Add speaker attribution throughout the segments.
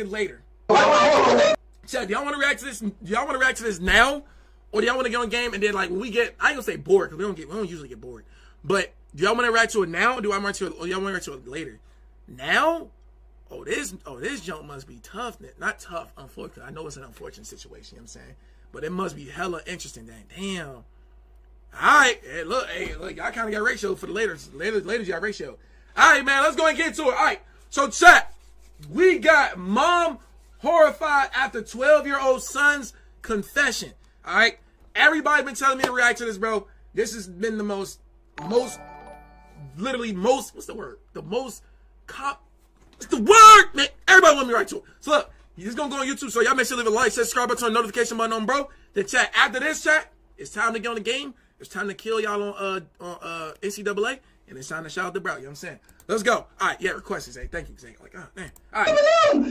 Speaker 1: it later? Chat, do y'all want to react to this? Do y'all want to react to this now? Or do y'all want to get on game and then like when we get, I ain't gonna say bored, because we don't usually get bored. But do y'all want to react to it now, or do I want to, or y'all want to react to it later? Now? Oh, this jump must be tough. Not tough, unfortunately. I know it's an unfortunate situation, you know what I'm saying? But it must be hella interesting. Damn. All right. Hey, look, y'all kind of got ratio for the later got ratio. All right, man, let's go and get into it. All right. So, chat, we got mom horrified after 12-year-old son's confession. All right. Everybody been telling me to react to this, bro. This has been the most, what's the word? It's the word, man. Everybody want me right to it. So look, you're just gonna go on YouTube. So y'all make sure to leave a like, subscribe button, turn the notification button on, bro. Then chat. After this chat, it's time to get on the game. It's time to kill y'all on NCAA, and it's time to shout out the bro. You know what I'm saying? Let's go. All right, yeah, request it. Thank you. Say like, oh man. All right.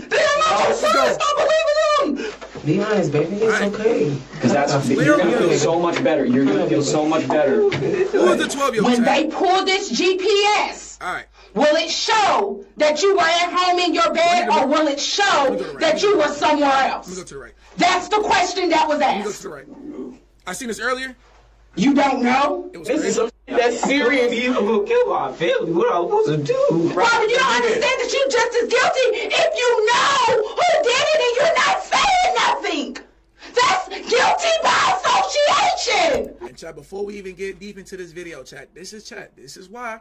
Speaker 2: They are not your sons. Stop believing them.
Speaker 3: Be honest, baby. It's okay. Because
Speaker 4: you're gonna feel so much better. You're gonna feel so much better.
Speaker 1: Who is the 12-year-old?
Speaker 2: When they pull this GPS,
Speaker 1: all right.
Speaker 2: Will it show that you were at home in your bed, or will it show that you were somewhere else?
Speaker 1: Let me go to the right.
Speaker 2: That's the question that was asked.
Speaker 1: Let me go to the right. I seen this earlier.
Speaker 2: You don't know?
Speaker 1: It was
Speaker 3: this is that's serious. You gonna kill my family. What am I supposed to do?
Speaker 2: Robert, you don't understand that you're just as guilty if you know who did it and you're not saying nothing. That's guilty by association.
Speaker 1: And chat, before we even get deep into this video, chat, this is why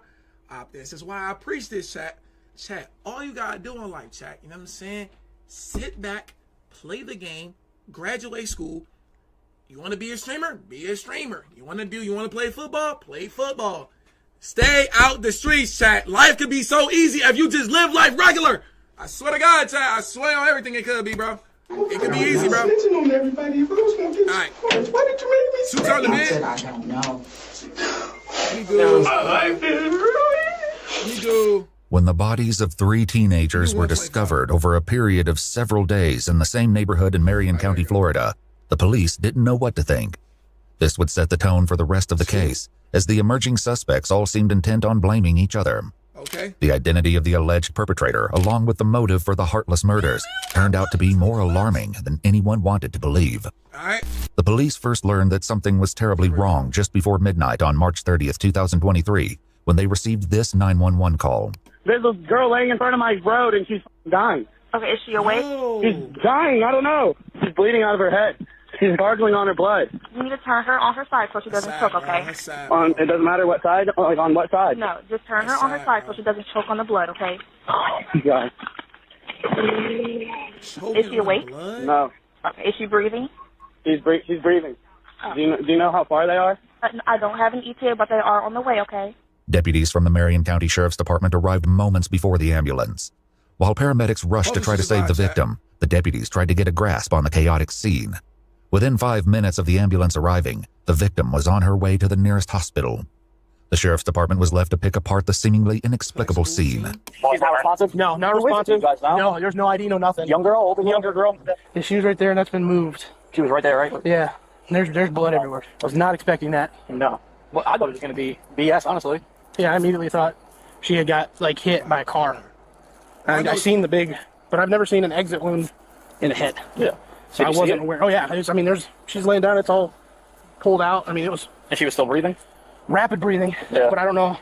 Speaker 1: I preach this, chat. Chat, all you gotta do on life, chat, you know what I'm saying? Sit back, play the game, graduate school. You want to be a streamer? Be a streamer. You want to play football? Play football. Stay out the streets, chat. Life could be so easy if you just live life regular. I swear to God, chat. I swear on everything it could be, bro. It could be easy, bro. All right.
Speaker 2: Why did you make me
Speaker 1: Suits on the bed.
Speaker 2: I don't know.
Speaker 1: You go.
Speaker 5: When the bodies of 3 teenagers were discovered over a period of several days in the same neighborhood in Marion County, Florida, the police didn't know what to think. This would set the tone for the rest of the case, as the emerging suspects all seemed intent on blaming each other.
Speaker 1: Okay.
Speaker 5: The identity of the alleged perpetrator, along with the motive for the heartless murders, turned out to be more alarming than anyone wanted to believe.
Speaker 1: All right.
Speaker 5: The police first learned that something was terribly wrong just before midnight on March 30th, 2023, when they received this 911 call.
Speaker 6: There's a girl laying in front of my road and she's dying.
Speaker 7: Okay, is she awake?
Speaker 1: Oh.
Speaker 6: She's dying. I don't know. She's bleeding out of her head. She's gargling on her blood.
Speaker 7: You need to turn her on her side so she doesn't choke, okay?
Speaker 6: It doesn't matter what side? Like on what side?
Speaker 7: No, just turn her on her side so she doesn't choke on the blood, okay?
Speaker 6: Oh, God.
Speaker 7: Is she awake?
Speaker 6: No.
Speaker 7: Okay, is she breathing?
Speaker 6: She's breathing.
Speaker 7: Oh.
Speaker 6: Do you know how far they are?
Speaker 7: I don't have an ETA, but they are on the way, okay?
Speaker 5: Deputies from the Marion County Sheriff's Department arrived moments before the ambulance. While paramedics rushed to try to save the victim, the deputies tried to get a grasp on the chaotic scene. Within 5 minutes of the ambulance arriving, the victim was on her way to the nearest hospital. The Sheriff's Department was left to pick apart the seemingly inexplicable scene.
Speaker 6: She's not responsive? No, not responsive. No, there's no ID, no nothing. Young girl, older younger girl?
Speaker 8: Yeah, she was right there and that's been moved.
Speaker 6: She was right there, right?
Speaker 8: Yeah, there's blood everywhere. I was not expecting that.
Speaker 6: No. Well, I thought it was going to be BS, honestly.
Speaker 8: Yeah, I immediately thought she had got, like, hit by a car. And I seen the big, but I've never seen an exit wound in the head.
Speaker 6: Yeah.
Speaker 8: So I wasn't aware. Oh, yeah. She's laying down. It's all pulled out. I mean, it was...
Speaker 6: And she was still breathing?
Speaker 8: Rapid breathing.
Speaker 6: Yeah.
Speaker 8: But I don't know.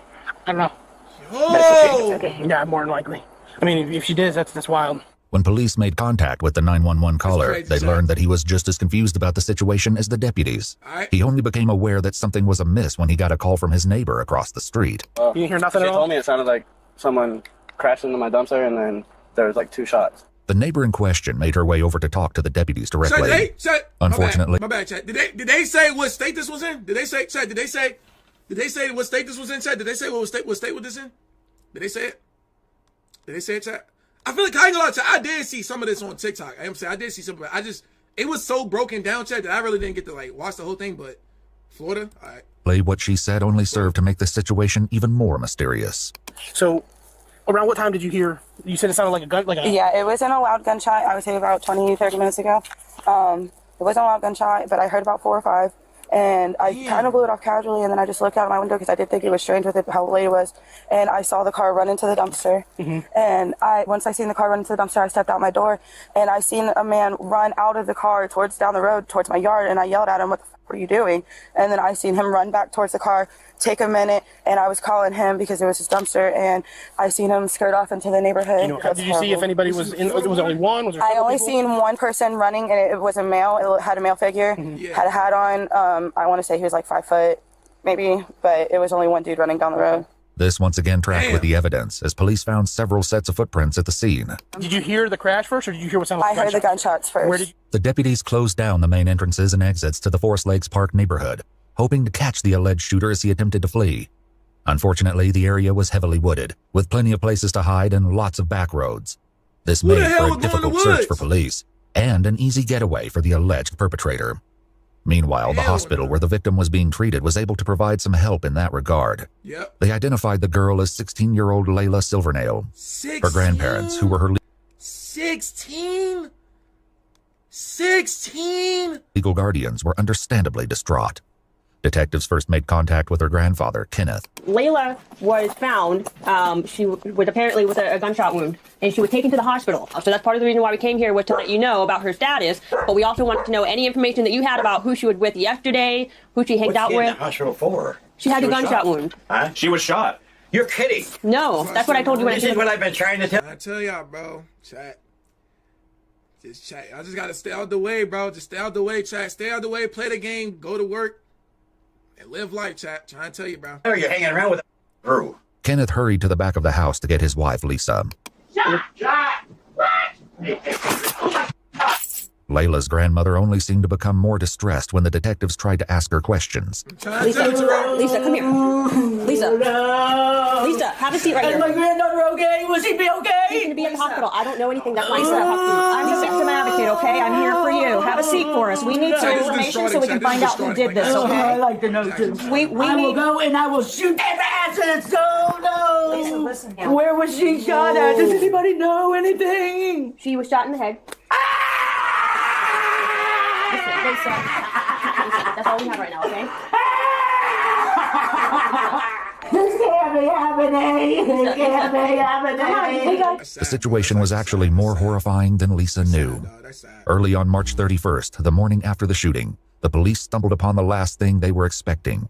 Speaker 1: Oh!
Speaker 8: Yeah, more than likely. I mean, if she did, that's wild.
Speaker 5: When police made contact with the 911 caller, they learned that he was just as confused about the situation as the deputies. He only became aware that something was amiss when he got a call from his neighbor across the street.
Speaker 8: You didn't hear nothing at all?
Speaker 6: She told me it sounded like someone crashed into my dumpster and then there was like 2 shots.
Speaker 5: The neighbor in question made her way over to talk to the deputies directly. Unfortunately,
Speaker 1: my bad, chat. Did they say what state this was in? Did they say, chat? Did they say what state this was in, chat? Did they say what state was this in? Did they say it? Did they say it, chat? I feel like I ain't gonna lie, chat. I did see some of this on TikTok. I did see some of it. It was so broken down, chat, that I really didn't get to like watch the whole thing. But Florida, all right.
Speaker 5: What she said only served to make the situation even more mysterious.
Speaker 8: So, around what time did you hear? You said it sounded like a gun,
Speaker 9: Yeah, it wasn't a loud gunshot. I would say about 20, 30 minutes ago. It wasn't a loud gunshot, but I heard about 4 or 5. And I kind of blew it off casually, and then I just looked out my window because I did think it was strange with it, how late it was. And I saw the car run into the dumpster. And once I seen the car run into the dumpster, I stepped out my door, and I seen a man run out of the car towards down the road towards my yard, and I yelled at him, "What the fuck are you doing?" And then I seen him run back towards the car, take a minute, and I was calling him because it was his dumpster, and I seen him skirt off into the neighborhood.
Speaker 8: Did you see if anybody was in? Was only one? Was there
Speaker 9: I only
Speaker 8: people?
Speaker 9: seen one person running, and it was a male. It had a male figure, had a hat on. I want to say he was like 5 foot, maybe, but it was only one dude running down the road.
Speaker 5: This once again tracked with the evidence, as police found several sets of footprints at the scene.
Speaker 8: Did you hear the crash first, or did you hear what sounded like
Speaker 9: I heard the gunshots first.
Speaker 8: Where did you...
Speaker 5: The deputies closed down the main entrances and exits to the Forest Lakes Park neighborhood, hoping to catch the alleged shooter as he attempted to flee. Unfortunately, the area was heavily wooded, with plenty of places to hide and lots of back roads. This made for a difficult search for police, and an easy getaway for the alleged perpetrator. Meanwhile, the hospital where the victim was being treated was able to provide some help in that regard. They identified the girl as 16-year-old Layla Silvernail. Her grandparents, who were her
Speaker 1: 16?
Speaker 5: legal guardians, were understandably distraught. Detectives first made contact with her grandfather, Kenneth.
Speaker 10: Layla was found, she was apparently with a gunshot wound, and she was taken to the hospital. So that's part of the reason why we came here, was to let you know about her status, but we also wanted to know any information that you had about who she was with yesterday, who she hanged out with.
Speaker 11: What's she in the hospital for?
Speaker 10: She had a gunshot wound.
Speaker 11: Huh? She was shot. You're kidding.
Speaker 10: No, that's what I told you when
Speaker 11: This is what I've been trying to tell.
Speaker 1: I tell y'all, bro. Chat. Just chat. I just gotta stay out the way, bro. Just stay out the way, chat. Stay out the way, play the game, go to work, and live life, chat. Trying to tell you, bro.
Speaker 11: Oh, you're hanging around with a crew.
Speaker 5: Kenneth hurried to the back of the house to get his wife, Lisa. Layla's grandmother only seemed to become more distressed when the detectives tried to ask her questions.
Speaker 10: Lisa, come here. Lisa, have a seat right here.
Speaker 2: Is my granddaughter okay? Will she be okay?
Speaker 10: She's going to be at the hospital. I don't know anything. That's why I said I'm the victim advocate, okay? I'm here for you. Have a seat for us. We need some information so we can find out who did this, okay?
Speaker 2: I'd like to know too. I will go and I will shoot their asses. No.
Speaker 10: Lisa, listen now.
Speaker 2: Where was she shot at? Does anybody know anything?
Speaker 10: She was shot in the head. Lisa, that's all we have right now, okay?
Speaker 2: This can't be happening. This can't be happening.
Speaker 5: The situation was actually more horrifying than Lisa knew. Early on March 31st, the morning after the shooting, the police stumbled upon the last thing they were expecting.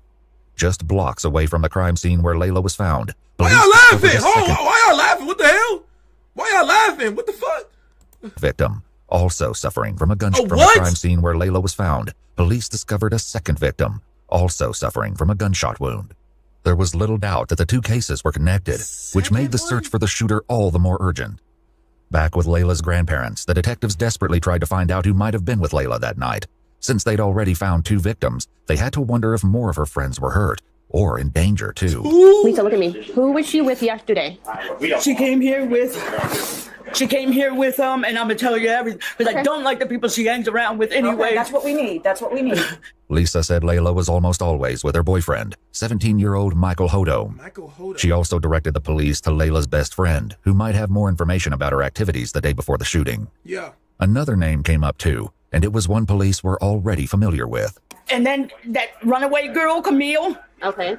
Speaker 5: Just blocks away from the crime scene where Layla was found.
Speaker 1: Why y'all laughing? Why y'all laughing? What the hell? Why y'all laughing? What the fuck?
Speaker 5: Victim, also suffering from a gunshot from the crime scene where Layla was found. Police discovered a second victim, also suffering from a gunshot wound. There was little doubt that the two cases were connected, which made the search for the shooter all the more urgent. Back with Layla's grandparents, the detectives desperately tried to find out who might have been with Layla that night. Since they'd already found two victims, they had to wonder if more of her friends were hurt, or in danger too.
Speaker 10: Lisa, look at me. Who was she with yesterday?
Speaker 2: She came here with and I'm gonna tell you everything, because I don't like the people she hangs around with anyway.
Speaker 12: Okay, that's what we need. That's what we need.
Speaker 5: Lisa said Layla was almost always with her boyfriend, 17-year-old Michael Hodo. She also directed the police to Layla's best friend, who might have more information about her activities the day before the shooting. Another name came up too, and it was one police were already familiar with.
Speaker 2: And then that runaway girl, Camille.
Speaker 10: Okay.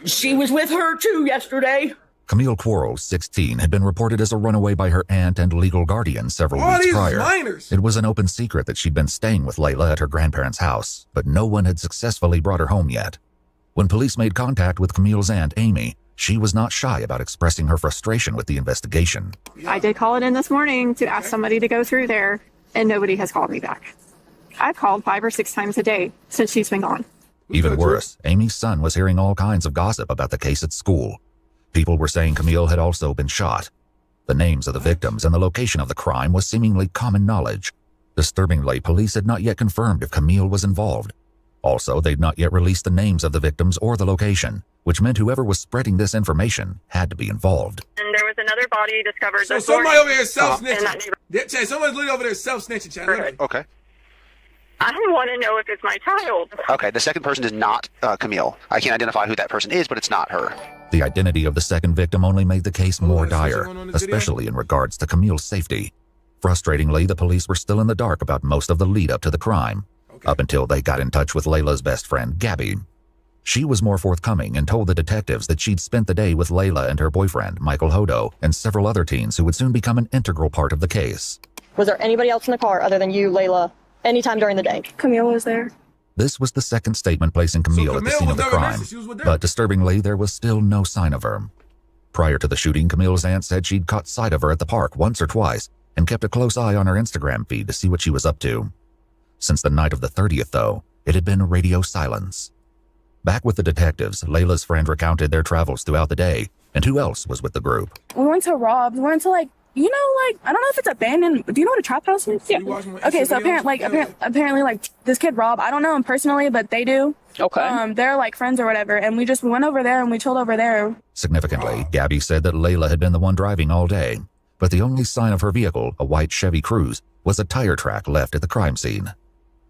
Speaker 2: She was with her too yesterday.
Speaker 5: Camille Quarles, 16, had been reported as a runaway by her aunt and legal guardian several weeks prior. It was an open secret that she'd been staying with Layla at her grandparents' house, but no one had successfully brought her home yet. When police made contact with Camille's aunt, Amy, she was not shy about expressing her frustration with the investigation.
Speaker 13: I did call it in this morning to ask somebody to go through there, and nobody has called me back. I've called 5 or 6 times a day since she's been gone.
Speaker 5: Even worse, Amy's son was hearing all kinds of gossip about the case at school. People were saying Camille had also been shot. The names of the victims and the location of the crime was seemingly common knowledge. Disturbingly, police had not yet confirmed if Camille was involved. Also, they'd not yet released the names of the victims or the location, which meant whoever was spreading this information had to be involved.
Speaker 14: And there was another body discovered.
Speaker 1: So somebody over here self-snitching. Someone's literally over there self-snitching, Chad.
Speaker 15: Okay.
Speaker 14: I want to know if it's my child.
Speaker 15: Okay, the second person is not Camille. I can't identify who that person is, but it's not her.
Speaker 5: The identity of the second victim only made the case more dire, especially in regards to Camille's safety. Frustratingly, the police were still in the dark about most of the lead-up to the crime. up until they got in touch with Layla's best friend, Gabby. She was more forthcoming and told the detectives that she'd spent the day with Layla and her boyfriend, Michael Hodo, and several other teens who would soon become an integral part of the case.
Speaker 10: Was there anybody else in the car other than you, Layla, anytime during the day?
Speaker 13: Camille was there.
Speaker 5: This was the second statement placing Camille at the scene of the crime, but disturbingly, there was still no sign of her. Prior to the shooting, Camille's aunt said she'd caught sight of her at the park once or twice and kept a close eye on her Instagram feed to see what she was up to. Since the night of the 30th, though, it had been radio silence. Back with the detectives, Layla's friend recounted their travels throughout the day, and who else was with the group.
Speaker 9: We went to Rob's. We went to I don't know if it's abandoned. Do you know what a trap house is?
Speaker 1: Yeah.
Speaker 9: Okay, so apparently, this kid Rob, I don't know him personally, but they do.
Speaker 10: Okay.
Speaker 9: They're friends or whatever, and we went over there and we chilled over there.
Speaker 5: Significantly, Gabby said that Layla had been the one driving all day, but the only sign of her vehicle, a white Chevy Cruze, was a tire track left at the crime scene.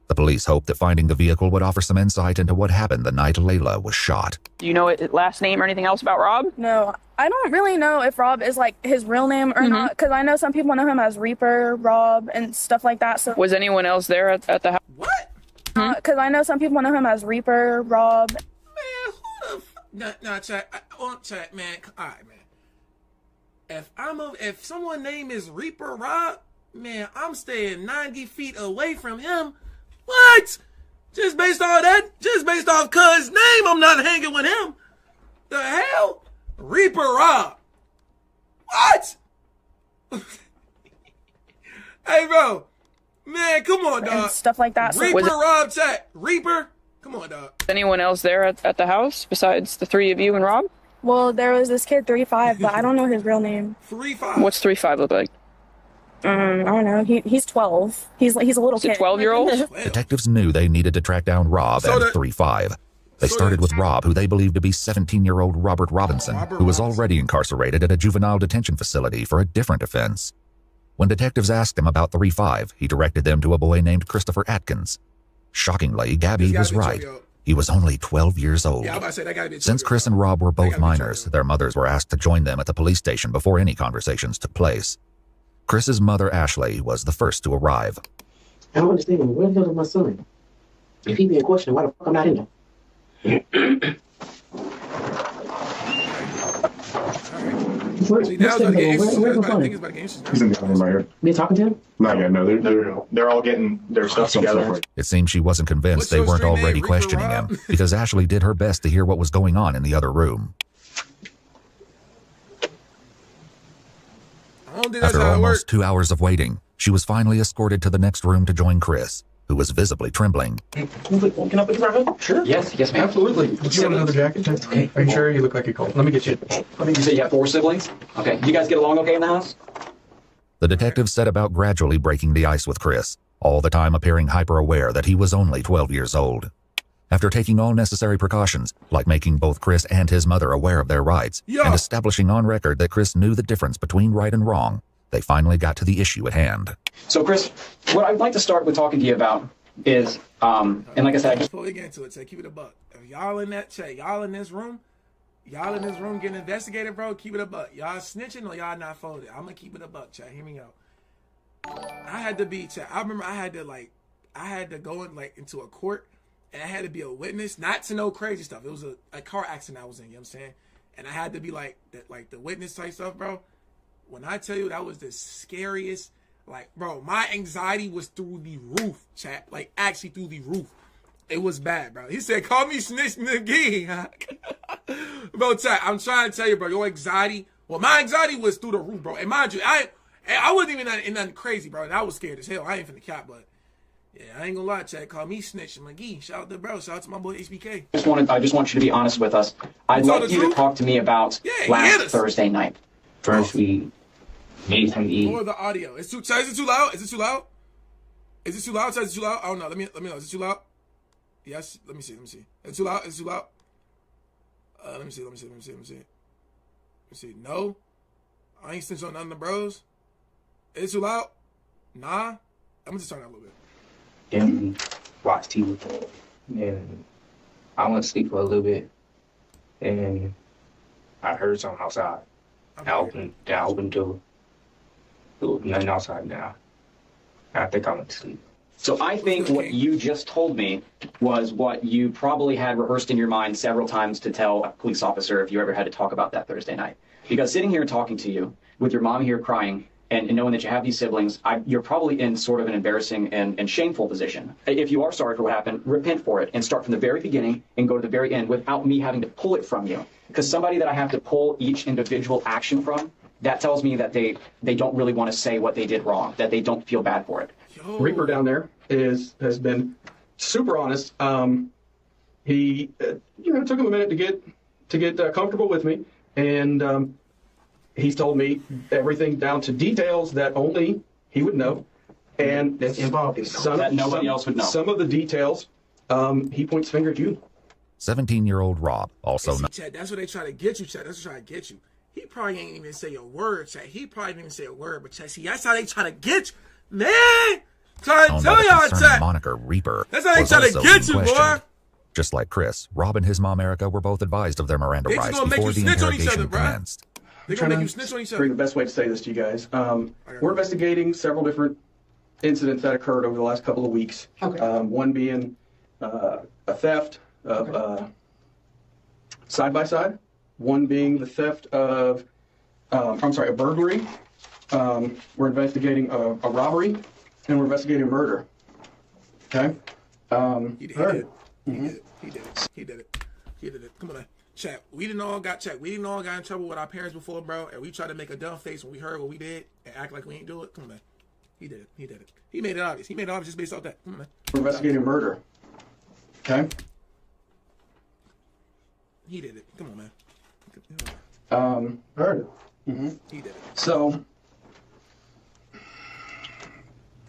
Speaker 5: The police hoped that finding the vehicle would offer some insight into what happened the night Layla was shot.
Speaker 10: Do you know his last name or anything else about Rob?
Speaker 9: No, I don't really know if Rob is his real name or not, because I know some people know him as Reaper, Rob, and stuff like that. So
Speaker 10: was anyone else there at the house?
Speaker 1: What?
Speaker 9: Because I know some people know him as Reaper, Rob.
Speaker 1: Man, who the No, chat, man. All right, man. If someone's name is Reaper Rob, man, I'm staying 90 feet away from him. What? Just based off that? Just based off cuz name, I'm not hanging with him. The hell? Reaper Rob. What? Hey, bro. Man, come on, dog.
Speaker 9: And stuff like that.
Speaker 1: Reaper Rob chat. Reaper? Come on, dog.
Speaker 10: Anyone else there at the house besides the three of you and Rob?
Speaker 9: Well, there was this kid 3'5", but I don't know his real name.
Speaker 1: 3'5".
Speaker 10: What's 3'5" look like?
Speaker 9: I don't know. He's 12. He's a little kid.
Speaker 10: 12-year-old?
Speaker 5: Detectives knew they needed to track down Rob and 3'5". They started with Rob, who they believed to be 17-year-old Robert Robinson, who was already incarcerated at a juvenile detention facility for a different offense. When detectives asked him about 3'5", he directed them to a boy named Christopher Atkins. Shockingly, Gabby was right. He was only 12 years old.
Speaker 1: Yeah, I was about to say, that gotta be
Speaker 5: Since Chris and Rob were both minors, their mothers were asked to join them at the police station before any conversations took place. Chris's mother, Ashley, was the first to arrive.
Speaker 3: I don't understand. Where the hell is my son? If he being questioned, why the fuck I'm not in there?
Speaker 11: He's in the other room right here.
Speaker 3: They talking to him?
Speaker 11: Not yet, no. They're all getting their stuff together.
Speaker 5: It seemed she wasn't convinced they weren't already questioning him, because Ashley did her best to hear what was going on in the other room. After almost 2 hours of waiting, she was finally escorted to the next room to join Chris, who was visibly trembling.
Speaker 3: Can I put you right? Sure. Yes, ma'am. Absolutely.
Speaker 11: Do you want another jacket?
Speaker 3: Okay.
Speaker 11: Are you sure? You look like you're cold. Let me get you.
Speaker 3: You say you have 4 siblings? Okay. You guys get along okay in the house?
Speaker 5: The detective set about gradually breaking the ice with Chris, all the time appearing hyper-aware that he was only 12 years old. After taking all necessary precautions, like making both Chris and his mother aware of their rights, and establishing on record that Chris knew the difference between right and wrong, they finally got to the issue at hand.
Speaker 4: So, Chris, what I'd like to start with talking to you about is, and like I said,
Speaker 1: before we get into it, keep it a buck. If y'all in that chat, y'all in this room getting investigated, bro, keep it a buck. Y'all snitching or y'all not folded? I'm gonna keep it a buck, chat. Hear me out. I had to be, chat. I remember I had to go into a court, and I had to be a witness, not to know crazy stuff. It was a car accident I was in, you know what I'm saying? And I had to be the witness type stuff, bro. When I tell you that was the scariest, bro, my anxiety was through the roof, chat. Actually through the roof. It was bad, bro. He said, call me snitch again. Bro, chat, I'm trying to tell you, bro, your anxiety, my anxiety was through the roof, bro. And mind you, I wasn't even in nothing crazy, bro. And I was scared as hell. I ain't finna cap, but yeah, I ain't gonna lie, chat. Call me Snitch McGee. Shout out to bro. Shout out to my boy HBK.
Speaker 4: I just want you to be honest with us. I'd like you to talk to me about last Thursday night.
Speaker 3: First, we made him eat.
Speaker 1: Lower the audio. Is it too loud? Is it too loud? Is it too loud? Is it too loud? I don't know. Let me know. Is it too loud? Yes. Let me see. Is it too loud? Is it too loud? Let me see. No. I ain't snitching on none of the bros. Is it too loud? Nah. I'm gonna just turn it up a little bit.
Speaker 3: Then we watched TV, and I went to sleep for a little bit, and I heard something outside. Okay. I opened the door. There was nothing outside now. I think I went to sleep.
Speaker 4: So I think what you just told me was what you probably had rehearsed in your mind several times to tell a police officer if you ever had to talk about that Thursday night. Because sitting here and talking to you with your mom here crying and knowing that you have these siblings, you're probably in sort of an embarrassing and shameful position. If you are sorry for what happened, repent for it and start from the very beginning and go to the very end without me having to pull it from you. Because somebody that I have to pull each individual action from, that tells me that they don't really want to say what they did wrong, that they don't feel bad for it.
Speaker 12: Reaper down there has been super honest. He took him a minute to get comfortable with me, and he's told me everything down to details that only he would know, and that's involved that nobody else would know. Some of the details, he points finger at you.
Speaker 5: 17-year-old Rob also.
Speaker 1: Chad, that's what they try to get you, Chad. That's what they try to get you. He probably ain't even say a word, Chad. He probably didn't even say a word, but Chad, see, that's how they try to get you, man. Trying to tell y'all, Chad.
Speaker 5: Moniker Reaper.
Speaker 1: That's how they try to get you, boy.
Speaker 5: Just like Chris, Rob and his mom Erica were both advised of their Miranda rights before the interrogation commenced.
Speaker 1: They're gonna make you snitch on each other.
Speaker 12: The best way to say this to you guys. We're investigating several different incidents that occurred over the last couple of weeks. Okay. One being a theft of side-by-side. One being the theft of, a burglary. We're investigating a robbery, and we're investigating a murder. Okay?
Speaker 1: He did it. He did it. Come on, man. Chat. We didn't all got in trouble with our parents before, bro, and we tried to make a dumb face when we heard what we did and act like we ain't do it. Come on, man. He did it. He made it obvious. Just based off that. Come on, man.
Speaker 12: We're investigating a murder. Okay?
Speaker 1: He did it. Come on, man.
Speaker 12: Murder.
Speaker 1: He did it.
Speaker 12: So.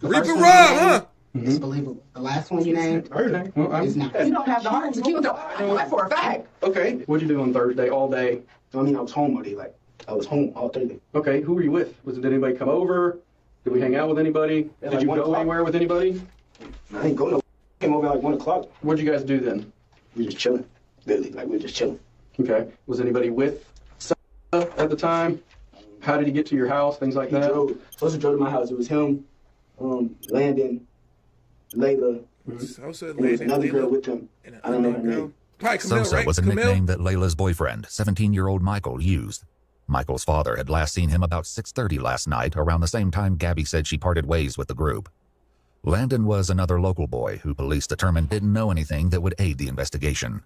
Speaker 1: Reaper Rob, huh?
Speaker 16: It's believable. The last one you named is not. You don't have the heart to kill the that for a fact.
Speaker 12: Okay. What'd you do on Thursday all day?
Speaker 16: I mean, I was home all day. Like, I was home all Thursday.
Speaker 12: Okay. Who were you with? Did anybody come over? Did we hang out with anybody?
Speaker 16: Yeah,
Speaker 12: Did you go anywhere with anybody?
Speaker 16: I didn't go no. Came over at like 1 o'clock.
Speaker 12: What'd you guys do then?
Speaker 16: We were just chilling. Literally, like we were just chilling.
Speaker 12: Okay. Was anybody with at the time? How did he get to your house? Things like that?
Speaker 16: Supposed to drove to my house. It was him, Landon, Layla, and there was another girl with him. I don't know her name.
Speaker 5: Sosa was a nickname that Layla's boyfriend, 17-year-old Michael, used. Michael's father had last seen him about 6:30 last night, around the same time Gabby said she parted ways with the group. Landon was another local boy who police determined didn't know anything that would aid the investigation.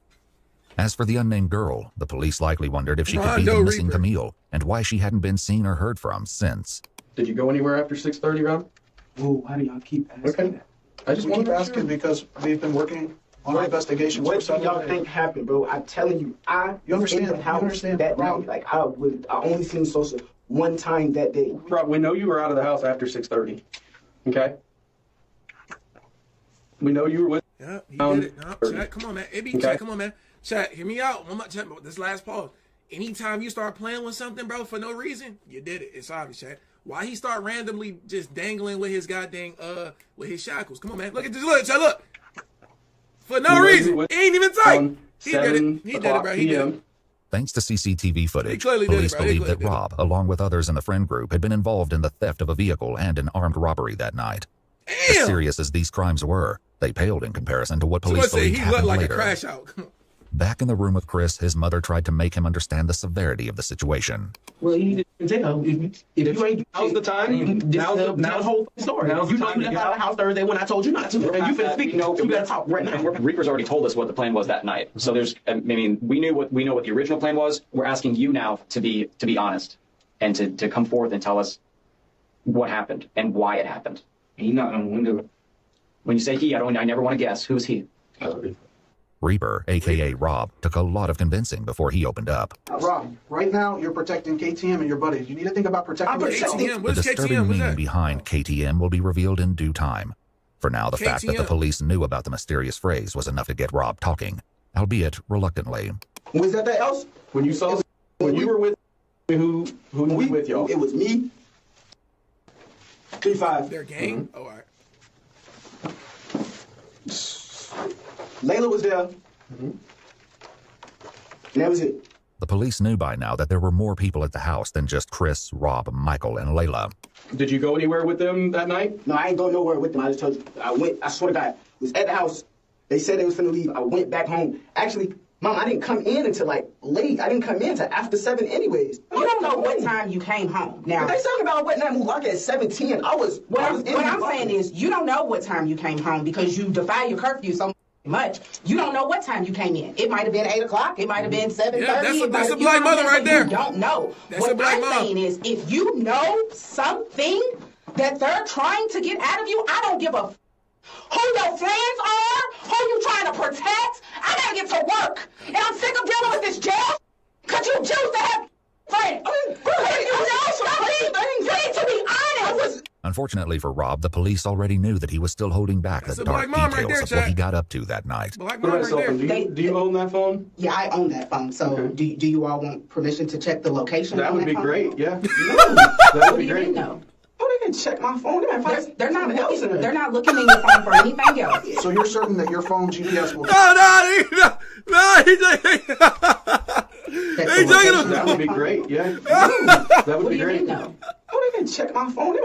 Speaker 5: As for the unnamed girl, the police likely wondered if she could be the missing Camille and why she hadn't been seen or heard from since.
Speaker 12: Did you go anywhere after 6:30, Rob?
Speaker 16: Oh, why do y'all keep asking that?
Speaker 12: I just want to ask you
Speaker 16: because we've been working on our investigations. What do y'all think happened, bro? I'm telling you, you understand that round. Like I only seen Sosa one time that day.
Speaker 12: Rob, we know you were out of the house after 6:30. Okay. We know you were with.
Speaker 1: Yeah, he did it. No, chat, come on, man. Chat, come on, man. Chat, hear me out. One more chat. This last pause. Anytime you start playing with something, bro, for no reason, you did it. It's obvious, chat. Why he start randomly just dangling with his goddamn with his shackles? Come on, man. Look at this. Look, chat. Look. For no reason. He ain't even tight. He did it. He did it, bro. He did it.
Speaker 5: Thanks to CCTV footage, police believe that Rob, along with others in the friend group, had been involved in the theft of a vehicle and an armed robbery that night. As serious as these crimes were, they paled in comparison to what police believed happened later.
Speaker 1: He looked like a crash out.
Speaker 5: Back in the room with Chris, his mother tried to make him understand the severity of the situation.
Speaker 16: Well, you didn't take
Speaker 12: now's the time. Now's
Speaker 16: the whole story. Now's the time. You left out of the house Thursday when I told you not to. And you finna speak. You better talk right now.
Speaker 4: Reaper's already told us what the plan was that night. So there's, I mean, we know what the original plan was. We're asking you now to be honest and to come forth and tell us what happened and why it happened.
Speaker 16: He knocked on the window.
Speaker 4: When you say he, I never want to guess. Who's he?
Speaker 5: Reaper, a.k.a. Rob, took a lot of convincing before he opened up.
Speaker 17: Rob, right now you're protecting KTM and your buddies. You need to think about protecting
Speaker 1: KTM.
Speaker 5: The disturbing meaning behind KTM will be revealed in due time. For now, the fact that the police knew about the mysterious phrase was enough to get Rob talking, albeit reluctantly.
Speaker 16: Was that the house?
Speaker 12: When you were with who was with y'all?
Speaker 16: It was me. 3-5.
Speaker 1: Their gang? Oh, all right.
Speaker 16: Layla was there. And that was it.
Speaker 5: The police knew by now that there were more people at the house than just Chris, Rob, Michael, and Layla.
Speaker 12: Did you go anywhere with them that night?
Speaker 16: No, I ain't go nowhere with them. I just told you. I swear to God, was at the house. They said they was finna leave. I went back home. Actually, Mom, I didn't come in until like late. I didn't come in until after 7 anyways.
Speaker 2: You don't know what time you came home. Now,
Speaker 16: they talking about what night Mulaka at 7:10. What I'm saying is you don't know what time you came home because you defy your curfew so much. You don't know what time you came in. It might have been 8 o'clock. It might have been 7:30.
Speaker 1: Yeah, that's a black mother right there.
Speaker 16: You don't know.
Speaker 1: That's
Speaker 16: what
Speaker 1: a black
Speaker 16: I'm
Speaker 1: mom.
Speaker 16: saying is if you know something that they're trying to get out of you, I don't give a who your friends are, who you trying to protect. I gotta get to work. And I'm sick of dealing with this jail. Could you choose to have friends? You need to be honest.
Speaker 5: Unfortunately for Rob, the police already knew that he was still holding back the dark details of what he got up to that night.
Speaker 12: What about cell phone? Do you own that phone?
Speaker 16: Yeah, I own that phone. So do you all want permission to check the location?
Speaker 12: That would be great, yeah.
Speaker 16: That would be great. No. Oh, they can check my phone. They're not looking in your phone for anything else.
Speaker 17: So you're certain that your phone GPS will...
Speaker 12: That would be great, yeah. That would be great.
Speaker 16: No. Oh, they can check my phone.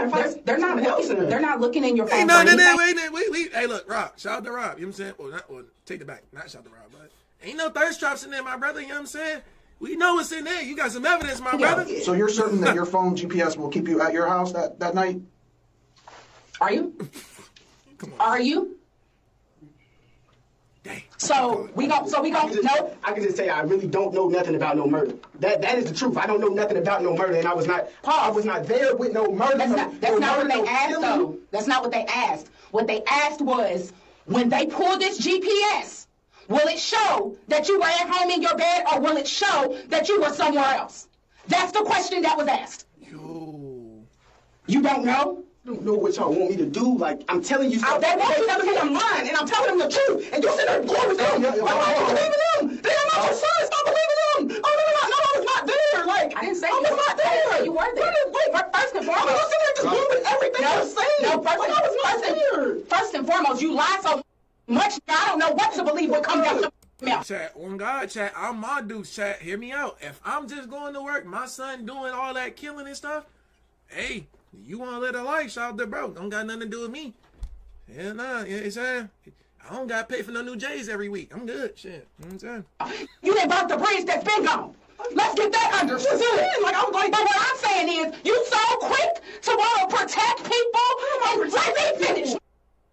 Speaker 16: They're not looking in your phone
Speaker 1: Hey,
Speaker 16: for anything.
Speaker 1: wait. Hey, look, Rob. Shout out to Rob. You know what I'm saying? Well, take it back. Not shout out to Rob, but ain't no thirst traps in there, my brother. You know what I'm saying? We know what's in there. You got some evidence, my brother.
Speaker 17: So you're certain that your phone GPS will keep you at your house that night?
Speaker 16: Are you? Are you?
Speaker 1: Dang.
Speaker 16: So we gon' no. I can just say I really don't know nothing about no murder. That is the truth. I don't know nothing about no murder, and I was not there with no murder. That's not what they asked though. That's not what they asked. What they asked was when they pull this GPS, will it show that you were at home in your bed, or will it show that you were somewhere else? That's the question that was asked.
Speaker 1: Yo.
Speaker 16: You don't know?
Speaker 17: I don't know what y'all want me to do. Like, I'm telling you something.
Speaker 16: They want you to me I'm lying, and I'm telling them the truth. And you sit there going with them. I'm not believing them. They are not your son. Stop believing them. Oh, no, I was not there. Like, I didn't say I was not there. You were there. Wait, first and foremost. You sit there just going with everything you're saying. No, I was not there. First and foremost, you lie so much, I don't know what to believe what comes out your mouth.
Speaker 1: Chat, on God, chat, I'm my dude, chat. Hear me out. If I'm just going to work, my son doing all that killing and stuff, hey, you want to live a life, shout out to bro. Don't got nothing to do with me. Yeah, nah, you know what I'm saying? I don't got to pay for no new J's every week. I'm good, shit. You know what I'm saying?
Speaker 16: You didn't bump the bridge that's been gone. Let's get that understood. Like, but what I'm saying is, you so quick to want to protect people, and let me finish.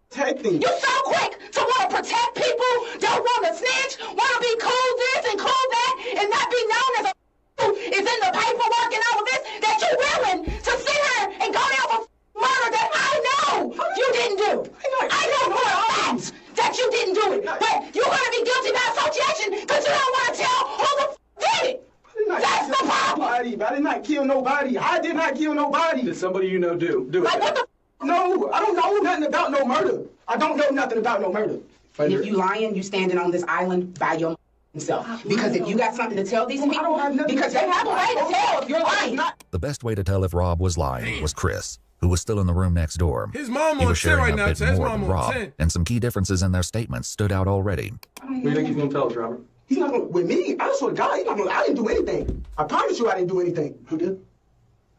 Speaker 17: Protecting.
Speaker 16: You so quick to want to protect people, don't want to snitch, want to be cool this and cool that, and not be known as a is in the paperwork and all of this, that you're willing to sit here and go down for murder that I know you didn't do. I know for a fact that you didn't do it, but you're going to be guilty by association because you don't want to tell who the did it. That's the problem.
Speaker 17: I did not kill nobody. I did not kill nobody.
Speaker 12: Did somebody you know do it?
Speaker 16: Like, what the
Speaker 17: No, I don't know nothing about no murder. I don't know nothing about no murder.
Speaker 16: And if you lying, you standing on this island by yourself. Because if you got something to tell these people, because they have a way to tell if you're lying.
Speaker 5: The best way to tell if Rob was lying was Chris, who was still in the room next door.
Speaker 1: His mom
Speaker 5: he
Speaker 1: on
Speaker 5: was
Speaker 1: 10
Speaker 5: sharing
Speaker 1: right
Speaker 5: a
Speaker 1: now.
Speaker 5: bit
Speaker 1: His
Speaker 5: more
Speaker 1: mom
Speaker 5: than
Speaker 1: on
Speaker 5: Rob,
Speaker 1: 10.
Speaker 5: and some key differences in their statements stood out already.
Speaker 12: What do you think he's going to tell us, Robert?
Speaker 17: He's not going to, with me, I swear to God, he's not going to, I didn't do anything. I promise you I didn't do anything. Who did?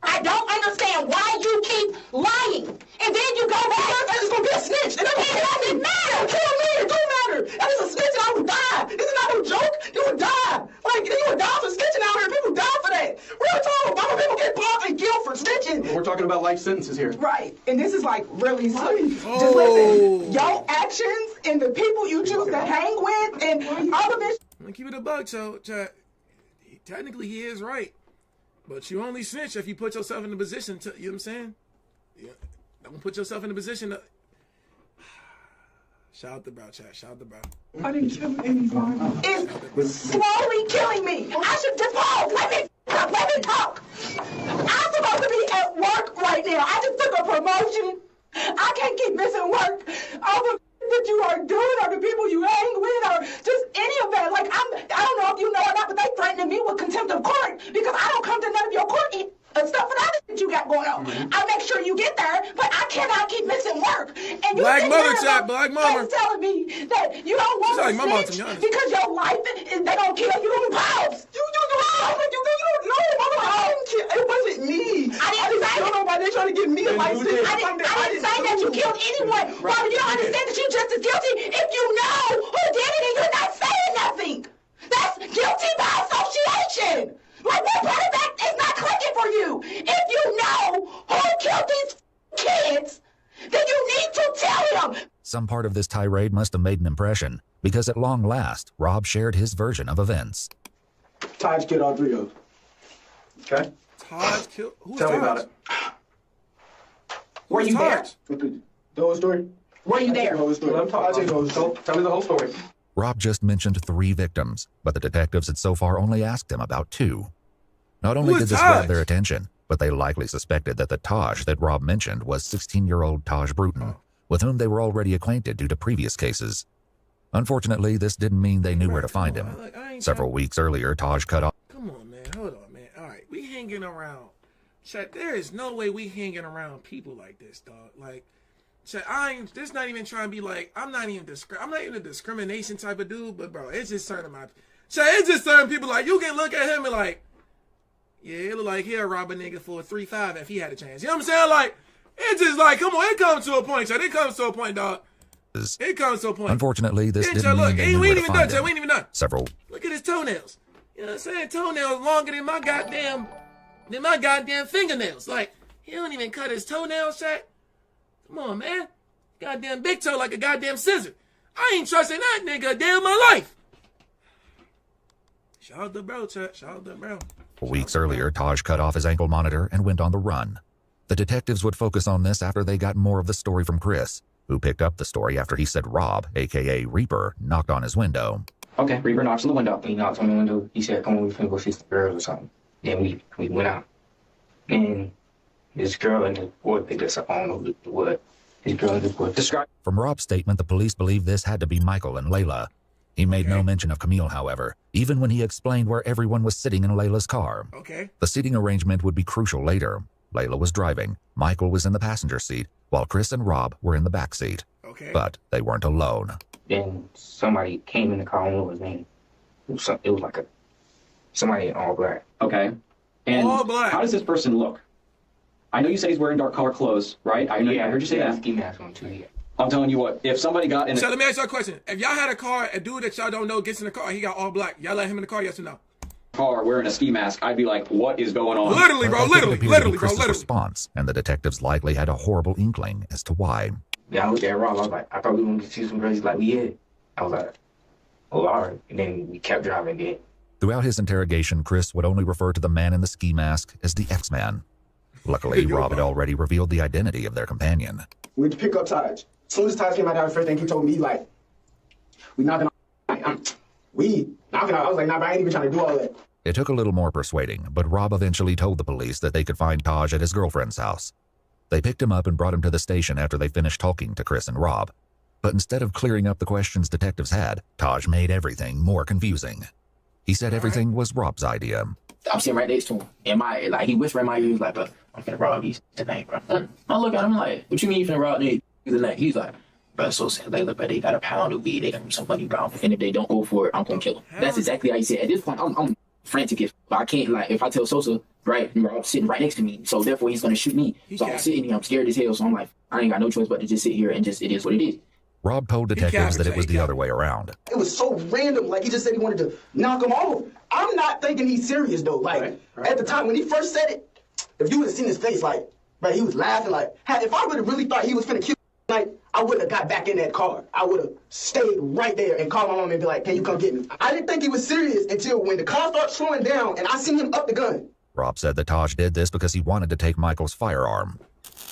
Speaker 16: I don't understand why you keep lying. And then you go back. That's just going to be a snitch. It doesn't matter. Kill me. It don't matter. That is a snitch and I would die. This is not no joke. You would die. Like, you would die for snitching out here. People die for that. Real talk. Obama people get popped and killed for snitching.
Speaker 12: We're talking about life sentences here.
Speaker 16: Right. And this is like really serious. Just listen. Your actions and the people you choose to hang with and all of this.
Speaker 1: I'm going to keep it a buck, so technically he is right. But you only snitch if you put yourself in a position to, you know what I'm saying? Yeah. Don't put yourself in a position to... Shout out to bro, chat. Shout out to bro.
Speaker 16: I didn't kill anybody. It's slowly killing me. I should just pause. Let me talk. I'm supposed to be at work right now. I just took a promotion. I can't keep missing work. All the that you are doing, or the people you hang with, or just any of that. Like, I don't know if you know or not, but they threatening me with contempt of court because I don't come to none of your court stuff for that that you got going on. I make sure you get there, but I cannot keep missing work. And you
Speaker 1: Black mother, chat, black mama.
Speaker 16: Telling me that you don't want to snitch because your life, they gonna kill you in the house. You
Speaker 17: was like, you don't know. I don't care. It wasn't me. I didn't say that. Nobody trying to get me a license.
Speaker 2: I didn't say that you killed anyone. Robert, you don't understand that you're just as guilty if you know who did it and you're not saying nothing. That's guilty by association. Like, what part of that is not clicking for you? If you know who killed these kids, then you need to tell him.
Speaker 5: Some part of this tirade must have made an impression, because at long last, Rob shared his version of events.
Speaker 17: Taj killed all 3 of them. Okay?
Speaker 1: Taj killed? Who's
Speaker 17: Tell
Speaker 1: Taj?
Speaker 17: me about it.
Speaker 2: Were you there?
Speaker 17: The whole story?
Speaker 2: Were you there?
Speaker 17: The whole story. Tell me the whole story.
Speaker 5: Rob just mentioned 3 victims, but the detectives had so far only asked him about 2. Not only did this grab their attention, but they likely suspected that the Taj that Rob mentioned was 16-year-old Taj Bruton, with whom they were already acquainted due to previous cases. Unfortunately, this didn't mean they knew where to find him. Several weeks earlier, Taj cut off.
Speaker 1: Come on, man. Hold on, man. All right, we hanging around. Chat, there is no way we hanging around people like this, dog. Like, chat, this not even trying to be like, I'm not even a discrimination type of dude, but bro, it's just certain it's just certain people like, you can look at him and like, yeah, it look like he'll rob a nigga for a 3-5 if he had a chance. You know what I'm saying? Like, it's just like, come on, it comes to a point, chat. It comes to a point, dog. It comes to a point.
Speaker 5: Unfortunately, this
Speaker 1: Yeah,
Speaker 5: didn't
Speaker 1: chat,
Speaker 5: mean
Speaker 1: look,
Speaker 5: they knew
Speaker 1: we
Speaker 5: where
Speaker 1: ain't
Speaker 5: to
Speaker 1: even
Speaker 5: find
Speaker 1: done, chat.
Speaker 5: him.
Speaker 1: We ain't even done.
Speaker 5: Several.
Speaker 1: Look at his toenails. You know what I'm saying? Toenails longer than my goddamn fingernails. Like, he don't even cut his toenails, chat. Come on, man. Goddamn big toe like a goddamn scissor. I ain't trusting that nigga a day of my life. Shout out to bro, chat. Shout out to bro.
Speaker 5: Weeks earlier, Taj cut off his ankle monitor and went on the run. The detectives would focus on this after they got more of the story from Chris, who picked up the story after he said Rob, a.k.a. Reaper, knocked on his window.
Speaker 4: Okay, Reaper knocks on the window.
Speaker 3: He knocked on the window. He said, come on, we finna go fix the girls or something. Then we went out. And this girl and the boy picked us up. I don't know what. This girl and the boy.
Speaker 5: From Rob's statement, the police believed this had to be Michael and Layla. He made no mention of Camille, however, even when he explained where everyone was sitting in Layla's car.
Speaker 1: Okay.
Speaker 5: The seating arrangement would be crucial later. Layla was driving, Michael was in the passenger seat, while Chris and Rob were in the back seat.
Speaker 1: Okay.
Speaker 5: But they weren't alone.
Speaker 3: Then somebody came in the car, I don't know his name. It was like somebody in all black.
Speaker 4: Okay. And
Speaker 1: all black.
Speaker 4: How does this person look? I know you said he's wearing dark color clothes, right? I heard you say that.
Speaker 3: Ski mask on too, yeah.
Speaker 4: I'm telling you what, if somebody got in
Speaker 1: So let me ask you a question. If y'all had a car, a dude that y'all don't know gets in the car, he got all black, y'all let him in the car, yes or no?
Speaker 4: car wearing a ski mask, I'd be like, what is going on?
Speaker 1: Literally, bro, literally, bro.
Speaker 5: Response, and the detectives likely had a horrible inkling as to why.
Speaker 3: Yeah, I looked at Rob, I was like, I thought we were going to see some girls. He's like, yeah. I was like, oh, all right. And then we kept driving again.
Speaker 5: Throughout his interrogation, Chris would only refer to the man in the ski mask as the X-Man. Luckily, Rob had already revealed the identity of their companion.
Speaker 17: We went to pick up Taj. As soon as Taj came out, that was the first thing he told me, like, we knocking on. I was like, nah, but I ain't even trying to do all that.
Speaker 5: It took a little more persuading, but Rob eventually told the police that they could find Taj at his girlfriend's house. They picked him up and brought him to the station after they finished talking to Chris and Rob. But instead of clearing up the questions detectives had, Taj made everything more confusing. He said everything was Rob's idea.
Speaker 18: I'm sitting right next to him, and he whispered in my ear, he was like, bro, I'm finna rob these tonight, bro. I look at him like, what you mean you finna rob these tonight? He's like, bro, so sad, like, look, bro, they got a pound of weed, they got some money, bro, and if they don't go for it, I'm gonna kill them. That's exactly how he said. At this point, I'm frantic if I can't, like, if I tell Sosa, right, Rob's sitting right next to me, so therefore he's gonna shoot me. So I'm sitting here, I'm scared as hell, so I'm like, I ain't got no choice but to just sit here and just, it is what it is.
Speaker 5: Rob told detectives that it was the other way around.
Speaker 17: It was so random. Like, he just said he wanted to knock him off. I'm not thinking he's serious, though. Like, at the time, when he first said it, if you would have seen his face, like, he was laughing. Like, if I would have really thought he was finna kill me, like, I wouldn't have got back in that car. I would have stayed right there and called my mom and be like, can you come get me? I didn't think he was serious until when the car started slowing down and I seen him up the gun.
Speaker 5: Rob said that Taj did this because he wanted to take Michael's firearm.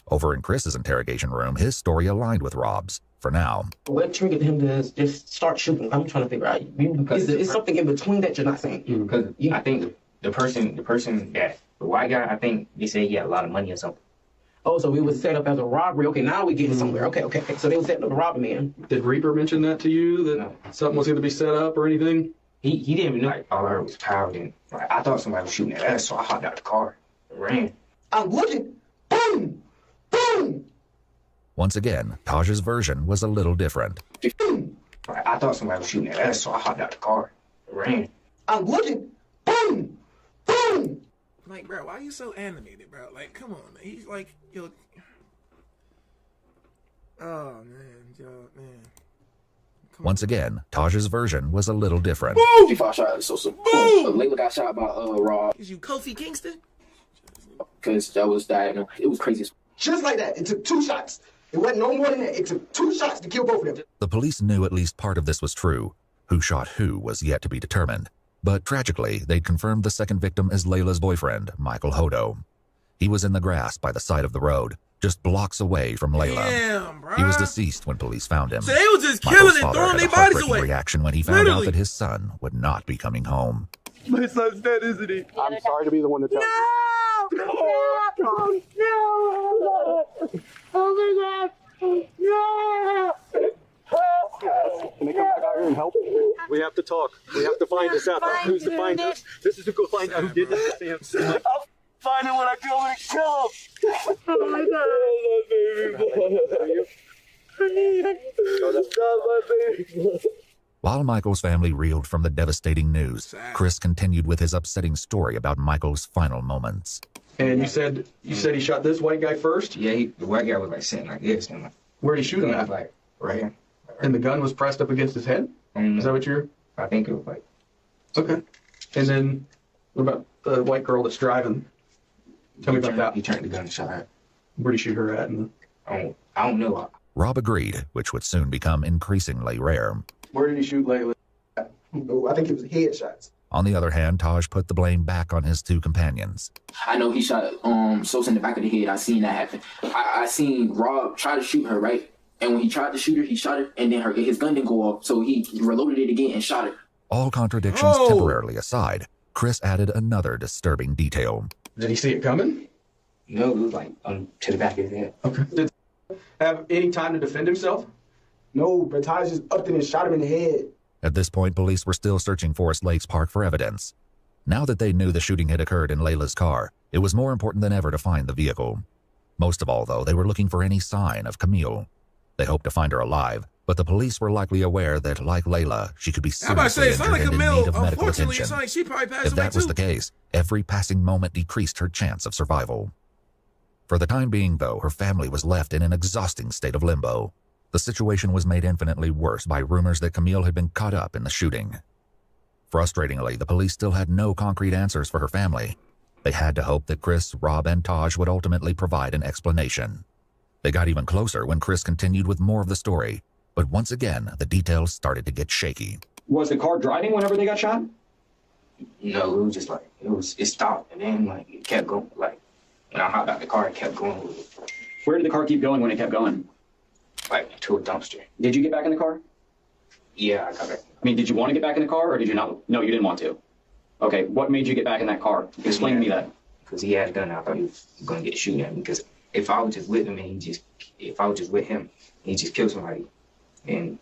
Speaker 5: Over in Chris's interrogation room, his story aligned with Rob's. For now.
Speaker 18: What triggered him to just start shooting? I'm trying to figure out. Is something in between that you're not saying?
Speaker 3: Because I think the person that, the white guy, I think they said he had a lot of money or something.
Speaker 18: Oh, so it was set up as a robbery. Okay, now we're getting somewhere. Okay. So they were setting up a robbery, man.
Speaker 12: Did Reaper mention that to you, that something was going to be set up or anything?
Speaker 3: He didn't even know. Like, all I heard was power. And like, I thought somebody was shooting at us, so I hopped out the car and ran.
Speaker 17: I'm looking. Boom! Boom!
Speaker 5: Once again, Taj's version was a little different.
Speaker 3: I thought somebody was shooting at us, so I hopped out the car and ran.
Speaker 17: I'm looking. Boom!
Speaker 16: boom.
Speaker 1: Like, bro, why are you so animated, bro? Like, come on, man. He's like, yo. Oh, man.
Speaker 5: Once again, Taj's version was a little different.
Speaker 18: She fought shot. Layla got shot by Rob.
Speaker 1: Is you Kofi Kingston?
Speaker 18: Because that was diagonal. It was crazy.
Speaker 17: Just like that. It took 2 shots. It wasn't no more than that. It took 2 shots to kill both of them.
Speaker 5: The police knew at least part of this was true. Who shot who was yet to be determined. But tragically, they'd confirmed the second victim as Layla's boyfriend, Michael Hodo. He was in the grass by the side of the road, just blocks away from Layla.
Speaker 1: Damn, bro.
Speaker 5: He was deceased when police found him.
Speaker 1: So they were just
Speaker 5: Michael's
Speaker 1: killing and
Speaker 5: father
Speaker 1: throwing
Speaker 5: had
Speaker 1: their
Speaker 5: a
Speaker 1: bodies
Speaker 5: heartbreaking
Speaker 1: away.
Speaker 5: reaction when he found out that his son would not be coming home.
Speaker 6: My son's dead, isn't he? I'm sorry to be the one to tell you.
Speaker 16: No! Oh my God! No!
Speaker 6: Can they come back out here and help? We have to talk. We have to find this out. Who's to find this? This is to go find out who did this to him. I'll find him when I kill him and kill him. Oh my God! I love baby boy. That's my baby boy.
Speaker 5: While Michael's family reeled from the devastating news, Chris continued with his upsetting story about Michael's final moments.
Speaker 12: And you said he shot this white guy first?
Speaker 3: Yeah, the white guy was like sitting like this. And like,
Speaker 12: where'd he shoot him at?
Speaker 3: Like right here.
Speaker 12: And the gun was pressed up against his head? Is that what you're?
Speaker 3: I think it was like.
Speaker 12: Okay. And then what about the white girl that's driving? Tell me about that.
Speaker 3: He turned the gun and shot her.
Speaker 12: Where'd he shoot her at?
Speaker 3: I don't know.
Speaker 5: Rob agreed, which would soon become increasingly rare.
Speaker 12: Where did he shoot Layla?
Speaker 17: Oh, I think it was headshots.
Speaker 5: On the other hand, Taj put the blame back on his 2 companions.
Speaker 18: I know he shot Sosa in the back of the head. I seen that happen. I seen Rob try to shoot her, right? And when he tried to shoot her, he shot her, and then his gun didn't go off, so he reloaded it again and shot her.
Speaker 5: All contradictions temporarily aside, Chris added another disturbing detail.
Speaker 12: Did he see it coming?
Speaker 3: No, it was like to the back of his head.
Speaker 12: Okay. Did he have any time to defend himself?
Speaker 17: No, but Taj just upped him and shot him in the head.
Speaker 5: At this point, police were still searching Forest Lakes Park for evidence. Now that they knew the shooting had occurred in Layla's car, it was more important than ever to find the vehicle. Most of all, though, they were looking for any sign of Camille. They hoped to find her alive, but the police were likely aware that, like Layla, she could be seriously injured and in need of medical attention.
Speaker 1: She probably passed
Speaker 5: If
Speaker 1: away
Speaker 5: that was
Speaker 1: too.
Speaker 5: the case, every passing moment decreased her chance of survival. For the time being, though, her family was left in an exhausting state of limbo. The situation was made infinitely worse by rumors that Camille had been caught up in the shooting. Frustratingly, the police still had no concrete answers for her family. They had to hope that Chris, Rob, and Taj would ultimately provide an explanation. They got even closer when Chris continued with more of the story, but once again, the details started to get shaky.
Speaker 4: Was the car driving whenever they got shot?
Speaker 3: No, it was just like it stopped and then like it kept going. Like when I hopped out the car, it kept going.
Speaker 4: Where did the car keep going when it kept going?
Speaker 3: Like to a dumpster.
Speaker 4: Did you get back in the car?
Speaker 3: Yeah, I got back.
Speaker 4: I mean, did you want to get back in the car or did you not? No, you didn't want to. Okay, what made you get back in that car? Explain to me that.
Speaker 3: Because he had a gun. I thought he was going to get shooting at me. Because if I was just with him and if I was just with him, he just killed somebody, and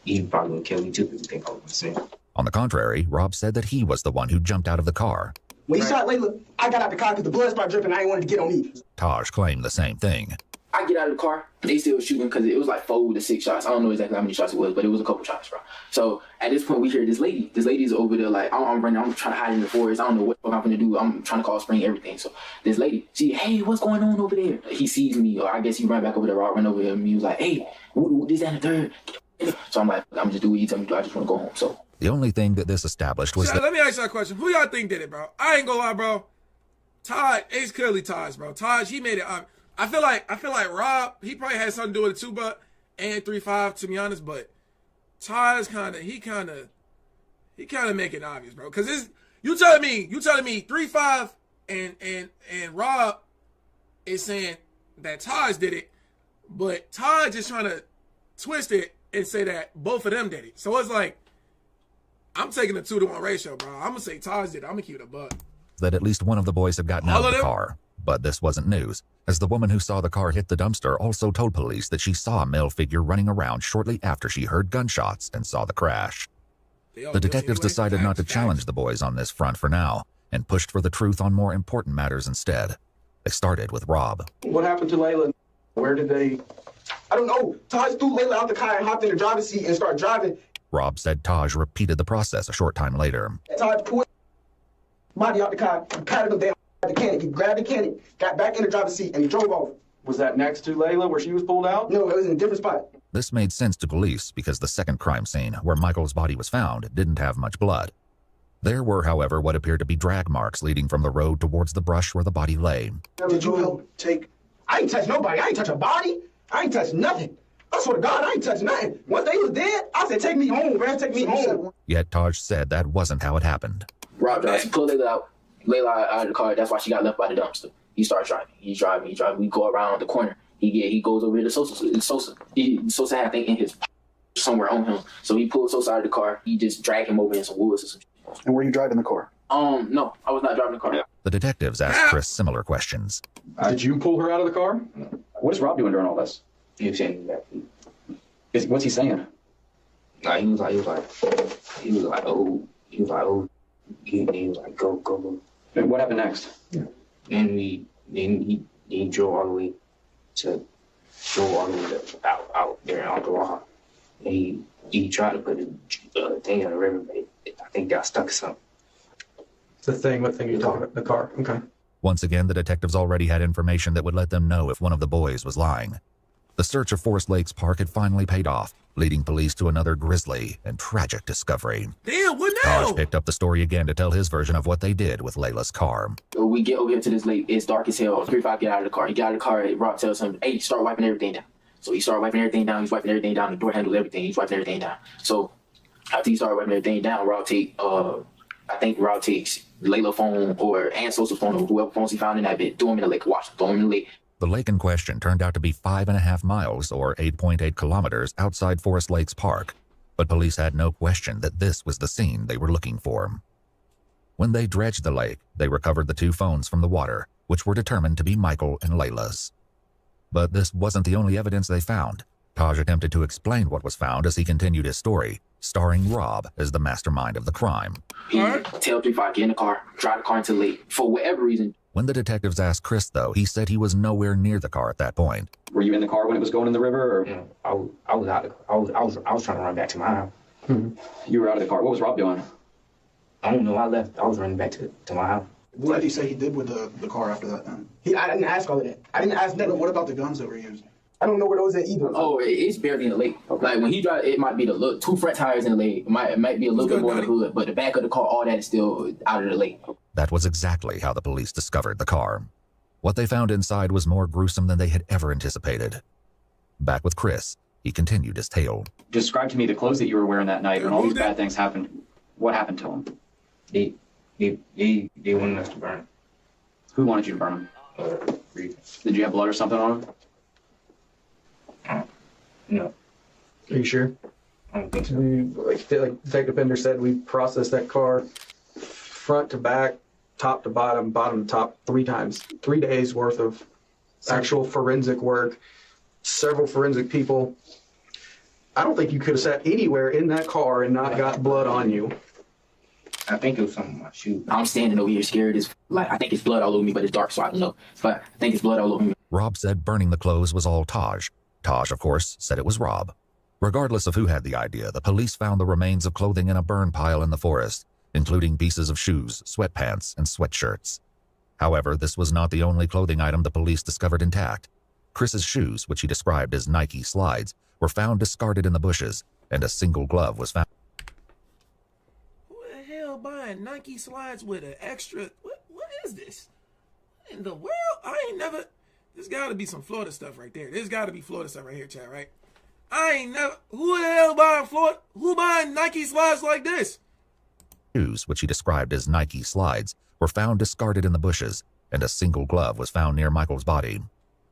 Speaker 3: he probably would kill me too because he think I was insane.
Speaker 5: On the contrary, Rob said that he was the one who jumped out of the car.
Speaker 17: When he shot Layla, I got out the car because the blood started dripping. I didn't want it to get on me.
Speaker 5: Taj claimed the same thing.
Speaker 18: I get out of the car, they still shooting because it was like 4 to 6 shots. I don't know exactly how many shots it was, but it was a couple shots, bro. So at this point, we hear this lady. This lady's over there like, I'm running, I'm trying to hide in the forest. I don't know what I'm going to do. I'm trying to call spring, everything. So this lady, hey, what's going on over there? He sees me, or I guess he ran back over there, run over there, and he was like, hey, this, that, and the third. So I'm like, I'm just doing what you tell me to do. I just want to go home. So
Speaker 5: the only thing that this established was that...
Speaker 1: Let me ask you a question. Who y'all think did it, bro? I ain't gonna lie, bro. Todd, it's clearly Todd's, bro. Todd, he made it. I feel like Rob, he probably had something to do with it too, but and 3-5 to be honest. But Todd's kind of make it obvious, bro. Cause you telling me 3-5 and Rob is saying that Todd did it, but Todd just trying to twist it and say that both of them did it. So it's like I'm taking a 2-to-1 ratio, bro. I'm gonna say Todd did it. I'm gonna keep it a buck.
Speaker 5: That at least one of the boys had gotten out of the car. But this wasn't news, as the woman who saw the car hit the dumpster also told police that she saw a male figure running around shortly after she heard gunshots and saw the crash. The detectives decided not to challenge the boys on this front for now, and pushed for the truth on more important matters instead. They started with Rob.
Speaker 12: What happened to Layla? Where did they...
Speaker 17: I don't know. Taj threw Layla out the car and hopped in the driver's seat and started driving.
Speaker 5: Rob said Taj repeated the process a short time later.
Speaker 17: Taj pulled body out the car, he patted him down at the cannon. He grabbed the cannon, got back in the driver's seat, and he drove off.
Speaker 12: Was that next to Layla where she was pulled out?
Speaker 17: No, it was in a different spot.
Speaker 5: This made sense to police because the second crime scene, where Michael's body was found, didn't have much blood. There were, however, what appeared to be drag marks leading from the road towards the brush where the body lay.
Speaker 17: Did you help take... I ain't touch nobody. I ain't touch a body. I ain't touch nothing. I swear to God, I ain't touch nothing. Once they was dead, I said, take me home, man. Take me home.
Speaker 5: Yet Taj said that wasn't how it happened.
Speaker 18: Rob drives. He pulled Layla out. Layla out of the car. That's why she got left by the dumpster. He starts driving. He's driving. We go around the corner. He goes over to Sosa. Sosa had, I think, in his somewhere on him. So he pulled Sosa out of the car. He just dragged him over in some woods or some shit.
Speaker 19: And were you driving the car?
Speaker 18: No, I was not driving the car. Yeah.
Speaker 5: The detectives asked Chris similar questions.
Speaker 12: Did you pull her out of the car?
Speaker 4: What is Rob doing during all this?
Speaker 3: He was saying that.
Speaker 4: What's he saying?
Speaker 3: Nah, he was like, oh, go.
Speaker 4: And what happened next?
Speaker 3: And he drove all the way out there in Oklahoma. And he tried to put a thing in the river, but I think got stuck or something.
Speaker 12: What thing you talking about? The car. Okay.
Speaker 5: Once again, the detectives already had information that would let them know if one of the boys was lying. The search of Forest Lakes Park had finally paid off, leading police to another grisly and tragic discovery.
Speaker 1: Damn, what now?
Speaker 5: Taj picked up the story again to tell his version of what they did with Layla's car.
Speaker 18: We get over here to this lake. It's dark as hell. 3-5 get out of the car. He got out of the car. Rob tells him, hey, start wiping everything down. So he started wiping everything down. He's wiping everything down. The door handles everything. He's wiping everything down. So after he started wiping everything down, Rob takes Layla's phone and Sosa's phone or whoever phones he found in that bit, throw him in the lake, throw him in the lake.
Speaker 5: The lake in question turned out to be 5.5 miles or 8.8 kilometers outside Forest Lakes Park, but police had no question that this was the scene they were looking for. When they dredged the lake, they recovered the 2 phones from the water, which were determined to be Michael and Layla's. But this wasn't the only evidence they found. Taj attempted to explain what was found as he continued his story, starring Rob as the mastermind of the crime.
Speaker 18: He tell 3-5 get in the car, drive the car into the lake for whatever reason.
Speaker 5: When the detectives asked Chris, though, he said he was nowhere near the car at that point.
Speaker 4: Were you in the car when it was going in the river? Or?
Speaker 3: Yeah, I was out. I was trying to run back to my house.
Speaker 4: You were out of the car. What was Rob doing?
Speaker 3: I don't know. I left. I was running back to my house.
Speaker 19: What did he say he did with the car after that then?
Speaker 17: I didn't ask all of that. I didn't ask that.
Speaker 19: What about the guns that were used?
Speaker 17: I don't know where those are either.
Speaker 18: Oh, it's barely in the lake. Okay. Like when he drives, it might be the 2 front tires in the lake. It might be a little bit more in the hood, but the back of the car, all that is still out of the lake.
Speaker 5: That was exactly how the police discovered the car. What they found inside was more gruesome than they had ever anticipated. Back with Chris, he continued his tale.
Speaker 4: Describe to me the clothes that you were wearing that night when all these bad things happened. What happened to them?
Speaker 3: They wanted us to burn.
Speaker 4: Who wanted you to burn them? Did you have blood or something on them?
Speaker 3: No.
Speaker 12: Are you sure?
Speaker 3: I don't think so.
Speaker 12: Like Detective Pender said, we processed that car front to back, top to bottom, bottom to top 3 times. 3 days worth of actual forensic work, several forensic people. I don't think you could have sat anywhere in that car and not got blood on you.
Speaker 3: I think it was something on my shoe.
Speaker 18: I'm standing over here scared as I think it's blood all over me, but it's dark, so I don't know. But I think it's blood all over me.
Speaker 5: Rob said burning the clothes was all Taj. Taj, of course, said it was Rob. Regardless of who had the idea, the police found the remains of clothing in a burn pile in the forest, including pieces of shoes, sweatpants, and sweatshirts. However, this was not the only clothing item the police discovered intact. Chris's shoes, which he described as Nike slides, were found discarded in the bushes, and a single glove was found.
Speaker 1: Who the hell buying Nike slides with an extra? What is this? In the world? I ain't never. There's got to be some Florida stuff right there. There's got to be Florida stuff right here, chat, right? I ain't never. Who the hell buying Florida? Who buying Nike slides like this?
Speaker 5: Shoes, which he described as Nike slides, were found discarded in the bushes, and a single glove was found near Michael's body.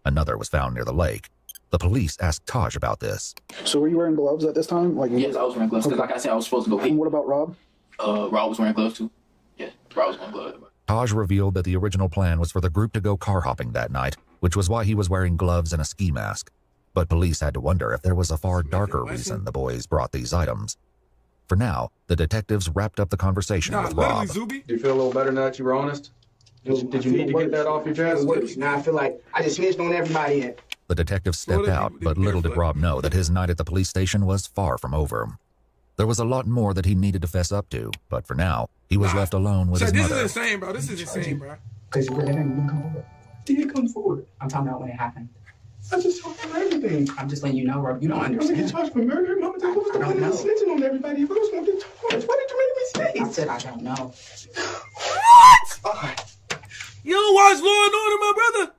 Speaker 5: Another was found near the lake. The police asked Taj about this.
Speaker 19: So were you wearing gloves at this time?
Speaker 18: Yes, I was wearing gloves. Because like I said, I was supposed to go hit.
Speaker 19: And what about Rob?
Speaker 18: Rob was wearing gloves too. Yeah, Rob was wearing gloves.
Speaker 5: Taj revealed that the original plan was for the group to go car hopping that night, which was why he was wearing gloves and a ski mask. But police had to wonder if there was a far darker reason the boys brought these items. For now, the detectives wrapped up the conversation with Rob.
Speaker 12: Do you feel a little better now that you were honest? Did you need to get that off your chest?
Speaker 17: Now I feel like I just snitched on everybody.
Speaker 5: The detective stepped out, but little did Rob know that his night at the police station was far from over. There was a lot more that he needed to fess up to, but for now, he was left alone with his
Speaker 1: This
Speaker 5: mother.
Speaker 1: is insane, bro. This is insane, bro.
Speaker 17: Because you really didn't come forward. Did come forward? I'm talking about when it happened. I just told you everything. I'm just letting you know, bro. You don't understand. I'm get charged for murder. Mama, what was the point of snitching on everybody? If I was going to get charged, why did you make me stay? I said I don't know.
Speaker 1: What? You don't watch Law and Order, my brother?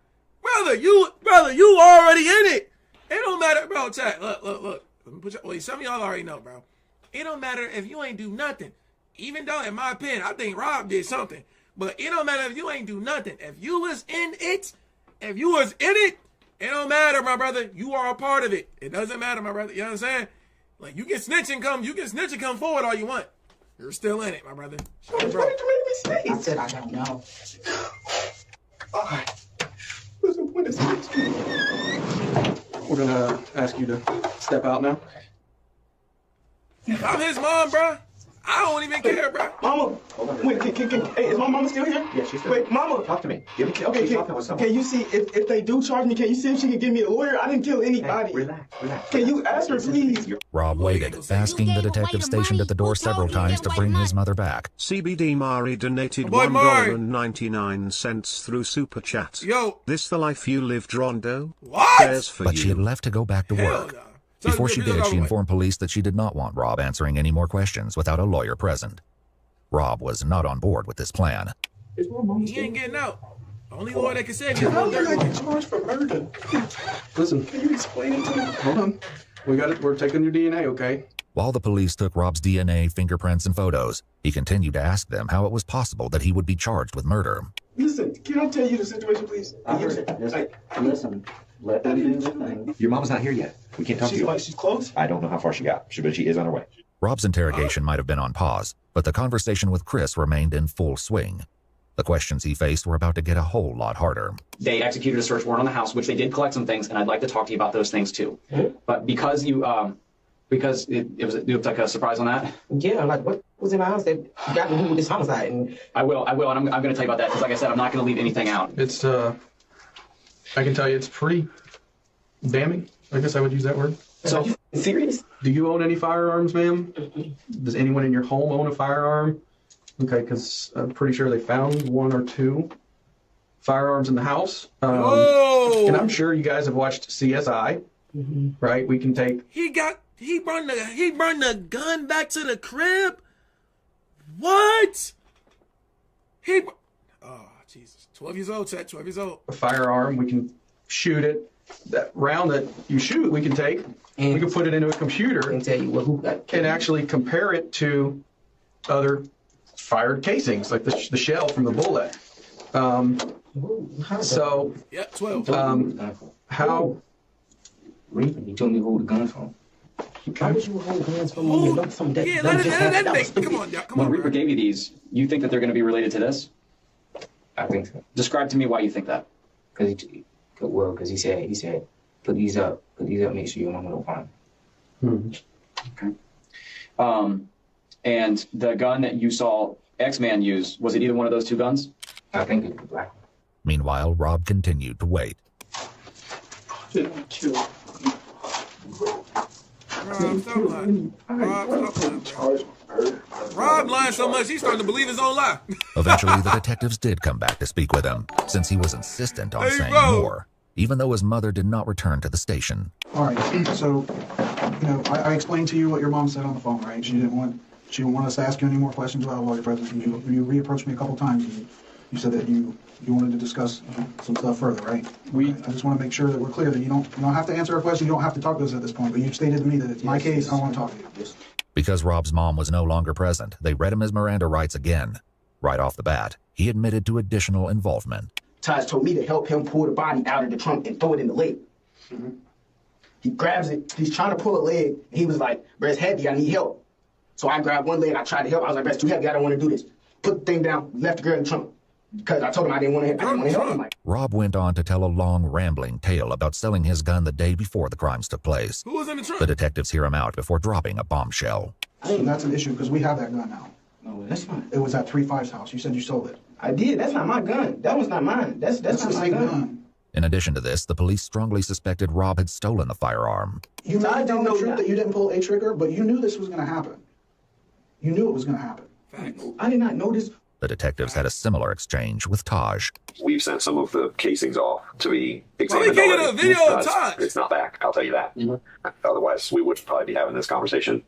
Speaker 1: Brother, you already in it. It don't matter, bro. Chat, look. Well, some of y'all already know, bro. It don't matter if you ain't do nothing. Even though, in my opinion, I think Rob did something. But it don't matter if you ain't do nothing. If you was in it, it don't matter, my brother. You are a part of it. It doesn't matter, my brother. You know what I'm saying? Like, you can snitch and come forward all you want. You're still in it, my brother.
Speaker 17: Why did you make me stay? I said I don't know. What's the point of snitching?
Speaker 12: We're gonna ask you to step out now.
Speaker 1: If I'm his mom, bro, I don't even care, bro.
Speaker 17: Mama, wait, hey, is my mama still here?
Speaker 18: Yeah, she's still
Speaker 17: Wait, Mama.
Speaker 18: Talk to me.
Speaker 17: Okay, can you see if they do charge me? Can you see if she can give me a lawyer? I didn't kill anybody.
Speaker 18: Hey, relax.
Speaker 17: Can you ask her, please?
Speaker 5: Rob waited, asking the detective stationed at the door several times to bring his mother back.
Speaker 20: CBD Mari donated
Speaker 1: boy,
Speaker 20: $1.99 through Super Chat.
Speaker 1: Yo.
Speaker 20: This the life you lived, Rondo?
Speaker 1: What?
Speaker 20: Cares for
Speaker 5: But
Speaker 20: you.
Speaker 5: she had left to go back to work.
Speaker 1: No.
Speaker 5: Before she did, she informed police that she did not want Rob answering any more questions without a lawyer present. Rob was not on board with this plan.
Speaker 1: He ain't getting out. Only lawyer that can save you.
Speaker 17: How did I get charged for murder?
Speaker 12: Listen.
Speaker 17: Can you explain it to me?
Speaker 12: Hold on. We're taking your DNA, okay?
Speaker 5: While the police took Rob's DNA, fingerprints, and photos, he continued to ask them how it was possible that he would be charged with murder.
Speaker 17: Listen, can I tell you the situation, please?
Speaker 18: I heard it. Listen. Let them do the thing. Your mama's not here yet. We can't talk to you.
Speaker 17: She's close?
Speaker 18: I don't know how far she got, but she is on her way.
Speaker 5: Rob's interrogation might have been on pause, but the conversation with Chris remained in full swing. The questions he faced were about to get a whole lot harder.
Speaker 4: They executed a search warrant on the house, which they did collect some things, and I'd like to talk to you about those things too. But because you, because it was like a surprise on that.
Speaker 17: Yeah, like what was in my house that got me with this homicide? And
Speaker 4: I will, and I'm going to tell you about that because, like I said, I'm not going to leave anything out.
Speaker 12: It's I can tell you it's pretty damning. I guess I would use that word.
Speaker 17: So, are you serious?
Speaker 12: Do you own any firearms, ma'am? Does anyone in your home own a firearm? Okay, because I'm pretty sure they found 1 or 2 firearms in the house. And I'm sure you guys have watched CSI, right? We can take.
Speaker 1: He brought the gun back to the crib. What? Oh Jesus! 12 years old, Chet. 12 years old.
Speaker 12: A firearm. We can shoot it. That round that you shoot, we can take. And we can put it into a computer
Speaker 17: and tell you who got
Speaker 12: and actually compare it to other fired casings, like the shell from the bullet. So,
Speaker 1: yeah, 12.
Speaker 12: How?
Speaker 3: He told me who the guns from.
Speaker 17: How would you hold guns from me?
Speaker 1: Yeah, let it come on, y'all. Come
Speaker 4: when
Speaker 1: on,
Speaker 4: Reaper
Speaker 1: bro.
Speaker 4: gave you these, you think that they're going to be related to this?
Speaker 3: I think so.
Speaker 4: Describe to me why you think that.
Speaker 3: Because he said, put these up, make sure your mama don't find them.
Speaker 4: Okay. And the gun that you saw X-Man use, was it either one of those 2 guns?
Speaker 3: I think it was the black one.
Speaker 5: Meanwhile, Rob continued to wait.
Speaker 1: Rob, stop lying. Rob lying so much, he's starting to believe his own lie.
Speaker 5: Eventually, the detectives did come back to speak with him, since he was insistent on saying more, even though his mother did not return to the station.
Speaker 19: All right, so, I explained to you what your mom said on the phone, right? She didn't want us to ask you any more questions about a lawyer presence. You reapproached me a couple times, and you said that you wanted to discuss some stuff further, right? I just want to make sure that we're clear that you don't have to answer a question. You don't have to talk to us at this point, but you've stated to me that it's my case. I want to talk to you.
Speaker 5: Because Rob's mom was no longer present, they read him his Miranda rights again. Right off the bat, he admitted to additional involvement.
Speaker 17: Taj told me to help him pull the body out of the trunk and throw it in the lake. He grabs it. He's trying to pull a leg. And he was like, bro, it's heavy. I need help. So I grabbed one leg. I tried to help. I was like, bro, it's too heavy. I don't want to do this. Put the thing down. Left the girl in the trunk. Because I told him I didn't want to help him.
Speaker 5: Rob went on to tell a long, rambling tale about selling his gun the day before the crimes took place.
Speaker 1: Who was in the trunk?
Speaker 5: The detectives hear him out before dropping a bombshell.
Speaker 19: And that's an issue because we have that gun now.
Speaker 17: No, that's not.
Speaker 19: It was at 3-5's house. You said you sold it.
Speaker 17: I did. That's not my gun. That was not mine. That's not my gun.
Speaker 5: In addition to this, the police strongly suspected Rob had stolen the firearm.
Speaker 19: You might tell the truth that you didn't pull a trigger, but you knew this was going to happen. You knew it was going to happen.
Speaker 17: I did not know this.
Speaker 5: The detectives had a similar exchange with Taj.
Speaker 21: We've sent some of the casings off to be examined.
Speaker 1: Well, we can't get a
Speaker 21: already.
Speaker 1: video of Taj.
Speaker 21: It's not back, I'll tell you that. Otherwise, we would probably be having this conversation.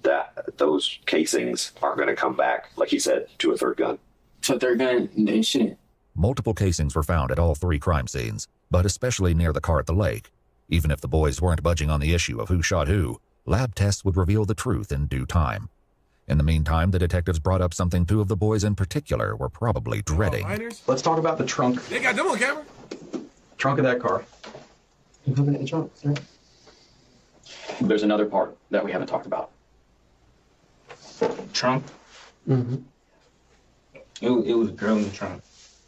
Speaker 21: That those casings aren't going to come back, like he said, to a third gun.
Speaker 18: To a third gun, they shouldn't.
Speaker 5: Multiple casings were found at all 3 crime scenes, but especially near the car at the lake. Even if the boys weren't budging on the issue of who shot who, lab tests would reveal the truth in due time. In the meantime, the detectives brought up something 2 of the boys in particular were probably dreading.
Speaker 12: Let's talk about the trunk.
Speaker 1: They got them on camera.
Speaker 12: Trunk of that car.
Speaker 3: You have it in the trunk, sir?
Speaker 4: There's another part that we haven't talked about.
Speaker 3: Trunk?
Speaker 12: Mm-hmm.
Speaker 3: It was a girl in the trunk.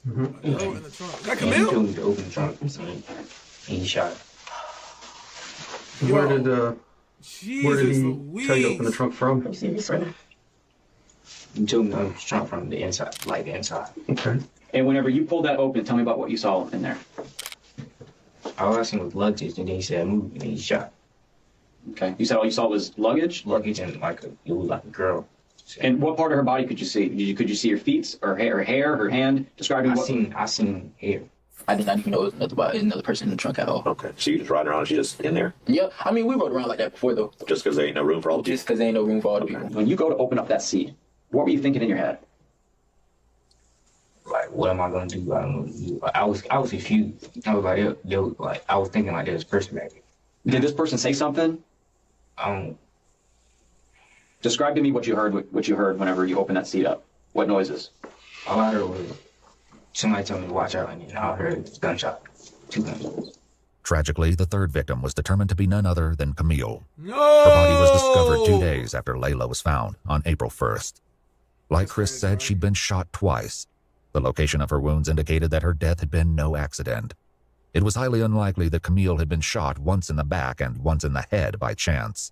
Speaker 1: Mm-hmm. In the trunk. That
Speaker 3: And he
Speaker 1: Camille?
Speaker 3: told me to open the trunk, and he shot her.
Speaker 12: Where did he
Speaker 1: Louise.
Speaker 12: tell you to open the trunk from?
Speaker 3: He told me to open the trunk from the inside, like the inside.
Speaker 12: Okay.
Speaker 4: And whenever you pulled that open, tell me about what you saw in there.
Speaker 3: All I seen was luggage, and then he said move, and he shot.
Speaker 4: Okay. You said all you saw was luggage?
Speaker 3: Luggage and it was like a girl.
Speaker 4: And what part of her body could you see? Could you see her feet, or hair, her hand? Describe me.
Speaker 3: I seen hair.
Speaker 18: I did not even know it was another person in the trunk at all.
Speaker 21: Okay, so you just riding around, she just in there?
Speaker 18: Yeah, I mean, we rode around like that before, though.
Speaker 21: Just because there ain't no room for all the people?
Speaker 18: Just because there ain't no room for all the people.
Speaker 4: When you go to open up that seat, what were you thinking in your head?
Speaker 3: Like, what am I gonna do? I don't know. I was confused. I was like, I was thinking like there's a person back there.
Speaker 4: Did this person say something? Describe to me what you heard. What you heard whenever you opened that seat up. What noises?
Speaker 3: All I heard was somebody told me to watch out, and then all I heard was gunshot. 2 gunshots.
Speaker 5: Tragically, the 3rd victim was determined to be none other than Camille.
Speaker 1: No!
Speaker 5: Her body was discovered 2 days after Layla was found on April 1st. Like Chris said, she'd been shot twice. The location of her wounds indicated that her death had been no accident. It was highly unlikely that Camille had been shot once in the back and once in the head by chance.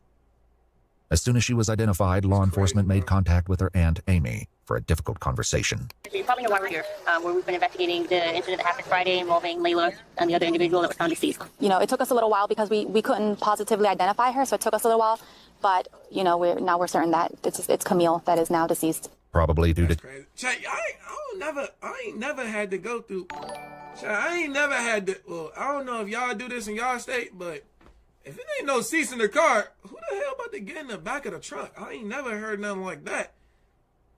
Speaker 5: As soon as she was identified, law enforcement made contact with her aunt, Amy, for a difficult conversation.
Speaker 10: You probably know why we're here, where we've been investigating the incident that happened Friday involving Layla and the other individual that was found deceased.
Speaker 22: You know, it took us a little while because we couldn't positively identify her, so it took us a little while. But, you know, we're certain that it's Camille that is now deceased.
Speaker 5: Probably due to...
Speaker 1: Chat, I ain't never had to go through... Chat, I ain't never had to... Well, I don't know if y'all do this in y'all state, but if it ain't no seats in the car, who the hell about to get in the back of the trunk? I ain't never heard nothing like that.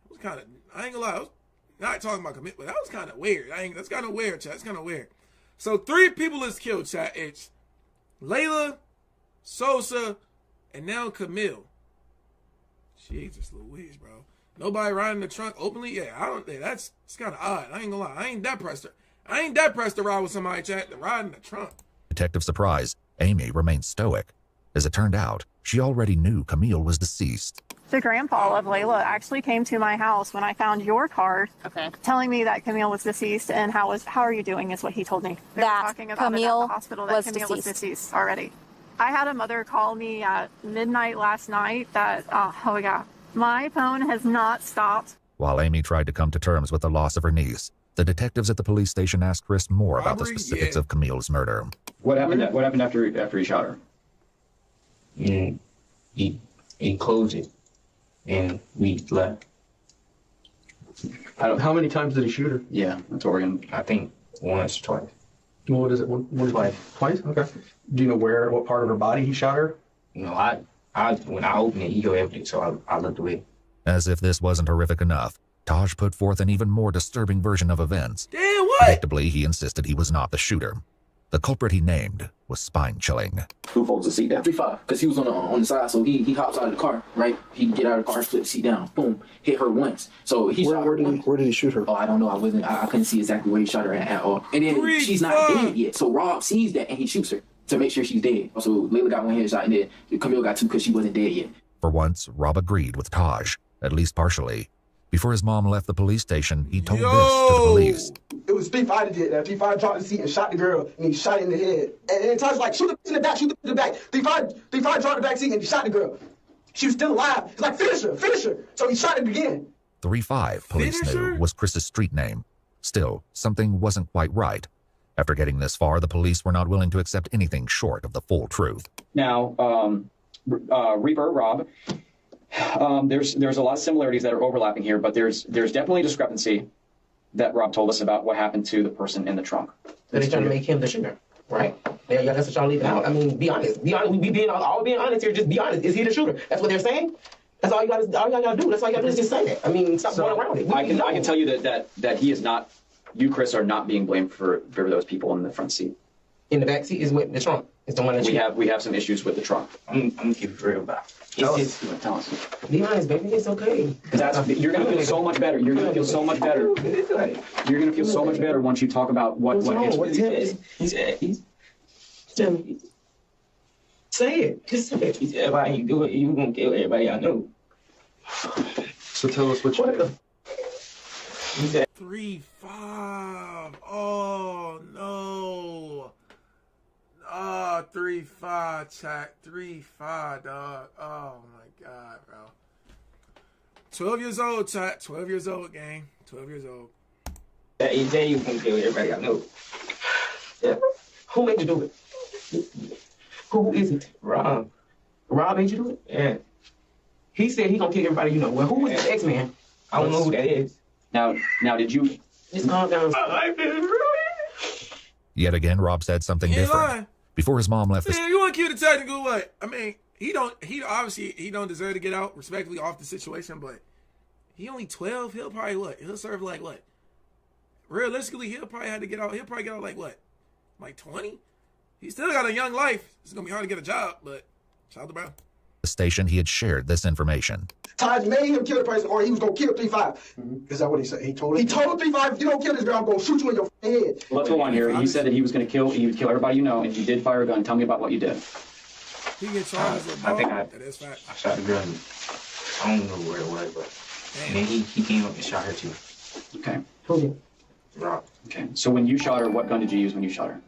Speaker 1: It was kind of... I ain't gonna lie, I was not talking about commit, but that was kind of weird. That's kind of weird, chat. That's kind of weird. So 3 people is killed, chat. It's Layla, Sosa, and now Camille. Jesus Louise, bro. Nobody riding the trunk openly? Yeah, I don't think it's kind of odd. I ain't gonna lie. I ain't that pressed to ride with somebody, chat, to ride in the trunk.
Speaker 5: Detective surprise, Amy remained stoic. As it turned out, she already knew Camille was deceased.
Speaker 13: The grandpa of Layla actually came to my house when I found your card, telling me that Camille was deceased, and how are you doing is what he told me. They were talking about
Speaker 22: Camille
Speaker 13: it at the hospital, that Camille was deceased already. I had a mother call me at midnight last night that, oh yeah, my phone has not stopped.
Speaker 5: While Amy tried to come to terms with the loss of her niece, the detectives at the police station asked Chris more about the specifics of Camille's murder.
Speaker 4: What happened? What happened after he shot her?
Speaker 3: He closed it, and we left.
Speaker 12: How many times did he shoot her?
Speaker 4: Yeah, that's what we're gonna.
Speaker 3: I think once or twice.
Speaker 12: What is it? One twice. Twice? Okay. Do you know what part of her body he shot her?
Speaker 3: No, when I opened it, he go empty, so I looked away.
Speaker 5: As if this wasn't horrific enough, Taj put forth an even more disturbing version of events.
Speaker 1: Damn, what?
Speaker 5: Predictably, he insisted he was not the shooter. The culprit he named was spine-chilling.
Speaker 18: Who folds the seat down? 3-5, because he was on the side, so he hops out of the car, right? He get out of the car, flip the seat down, boom, hit her once. So he shot her once.
Speaker 19: Where did he shoot her?
Speaker 18: Oh, I don't know. I couldn't see exactly where he shot her at all. And then she's not dead yet, so Rob sees that and he shoots her to make sure she's dead. So Layla got 1 headshot, and then Camille got 2 because she wasn't dead yet.
Speaker 5: For once, Rob agreed with Taj, at least partially. Before his mom left the police station, he told this to the police.
Speaker 17: It was 3-5 that did that. 3-5 dropped the seat and shot the girl, and he shot her in the head. And Taj was like, shoot the in the back, shoot the back. 3-5 dropped the back seat and he shot the girl. She was still alive. He's like, finish her. So he shot it again.
Speaker 5: 3-5, police knew, was Chris's street name. Still, something wasn't quite right. After getting this far, the police were not willing to accept anything short of the full truth.
Speaker 4: Now, Reaper, Rob, There's a lot of similarities that are overlapping here, but there's definitely a discrepancy that Rob told us about what happened to the person in the trunk.
Speaker 7: So they're trying to make him the shooter, right? Yeah, that's what y'all leaving out. I mean, be honest. Be honest. We being all being honest here. Just be honest. Is he the shooter? That's what they're saying. That's all you got. All y'all gotta do. That's all you gotta do is just say that. I mean, stop going around it.
Speaker 4: I can tell you that he is not. You, Chris, are not being blamed for those people in the front seat.
Speaker 7: In the back seat is with the trunk. It's the one that
Speaker 4: we have some issues with the trunk.
Speaker 7: I'm gonna keep it real about.
Speaker 4: Tell us.
Speaker 7: Be honest, baby. It's okay.
Speaker 4: You're gonna feel so much better. You're gonna feel so much better. You're gonna feel so much better once you talk about what hits.
Speaker 7: He's telling me. Say it. Just say it. He said, "Why you do it? You gonna kill everybody I know."
Speaker 12: So tell us what you.
Speaker 7: He said
Speaker 1: 3-5. Oh no. 3-5, chat. 3-5, dog. Oh my god, bro. 12 years old, chat. 12 years old, gang. 12 years old.
Speaker 7: He said you gonna kill everybody I know. Yeah. Who made you do it? Who is it? Rob. Rob made you do it? Yeah. He said he gonna kill everybody you know. Well, who is the X-Man? I don't know who that is.
Speaker 4: Now, did you?
Speaker 7: Just calm down.
Speaker 5: Yet again, Rob said something different.
Speaker 1: Lying.
Speaker 5: Before his mom left the
Speaker 1: Man, you want to keep the technical what? I mean, he obviously don't deserve to get out respectfully off the situation, but he only 12. He'll probably what? He'll serve like what? Realistically, he'll probably have to get out. He'll probably get out like what? Like 20? He still got a young life. It's gonna be hard to get a job, but shout out to Brown.
Speaker 5: station, he had shared this information.
Speaker 17: Taj made him kill the person, or he was gonna kill 3-5.
Speaker 19: Is that what he said? He told
Speaker 17: him 3-5. If you don't kill this girl, I'm gonna shoot you in your head.
Speaker 4: Well, let's go on here. He said that he was going to kill. He would kill everybody you know, and he did fire a gun. Tell me about what you did.
Speaker 1: He gets charged with
Speaker 3: I think
Speaker 1: that is fact.
Speaker 3: I shot the girl. I don't know where it was, but and then he came up and shot her too.
Speaker 4: Okay.
Speaker 7: Who?
Speaker 3: Rob.
Speaker 4: Okay. So when you shot her, what gun did you use when you shot her?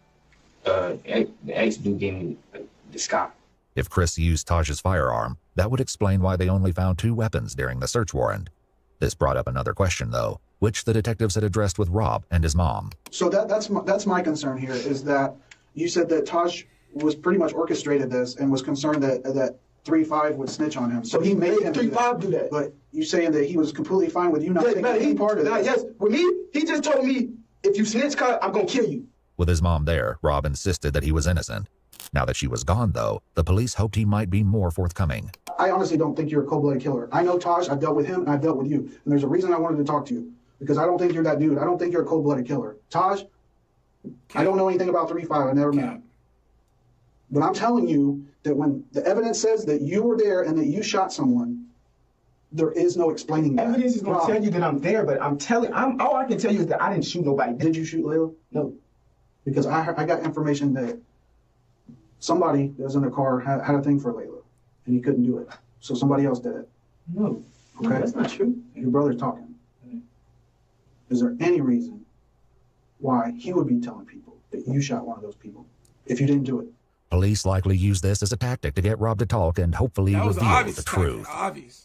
Speaker 3: The ex-dude gave me the Scott.
Speaker 5: If Chris used Taj's firearm, that would explain why they only found 2 weapons during the search warrant. This brought up another question, though, which the detectives had addressed with Rob and his mom.
Speaker 19: So that's my concern here, is that you said that Taj was pretty much orchestrated this and was concerned that 3-5 would snitch on him. So he made him
Speaker 17: 3-5 do that.
Speaker 19: But you saying that he was completely fine with you not taking any part of that?
Speaker 17: Yes, with me, he just told me, if you snitch, I'm gonna kill you.
Speaker 5: With his mom there, Rob insisted that he was innocent. Now that she was gone, though, the police hoped he might be more forthcoming.
Speaker 19: I honestly don't think you're a cold-blooded killer. I know Taj, I've dealt with him, and I've dealt with you. And there's a reason I wanted to talk to you, because I don't think you're that dude. I don't think you're a cold-blooded killer. Taj, I don't know anything about 3-5. I never met him. But I'm telling you that when the evidence says that you were there and that you shot someone, there is no explaining that.
Speaker 17: Evidence is gonna tell you that I'm there, but all I can tell you is that I didn't shoot nobody.
Speaker 19: Did you shoot Layla? No. Because I got information that somebody that was in the car had a thing for Layla, and he couldn't do it. So somebody else did it.
Speaker 17: No.
Speaker 19: Okay?
Speaker 17: No, that's not true.
Speaker 19: Your brother's talking. Is there any reason why he would be telling people that you shot one of those people if you didn't do it?
Speaker 5: Police likely used this as a tactic to get Rob to talk and hopefully reveal the truth.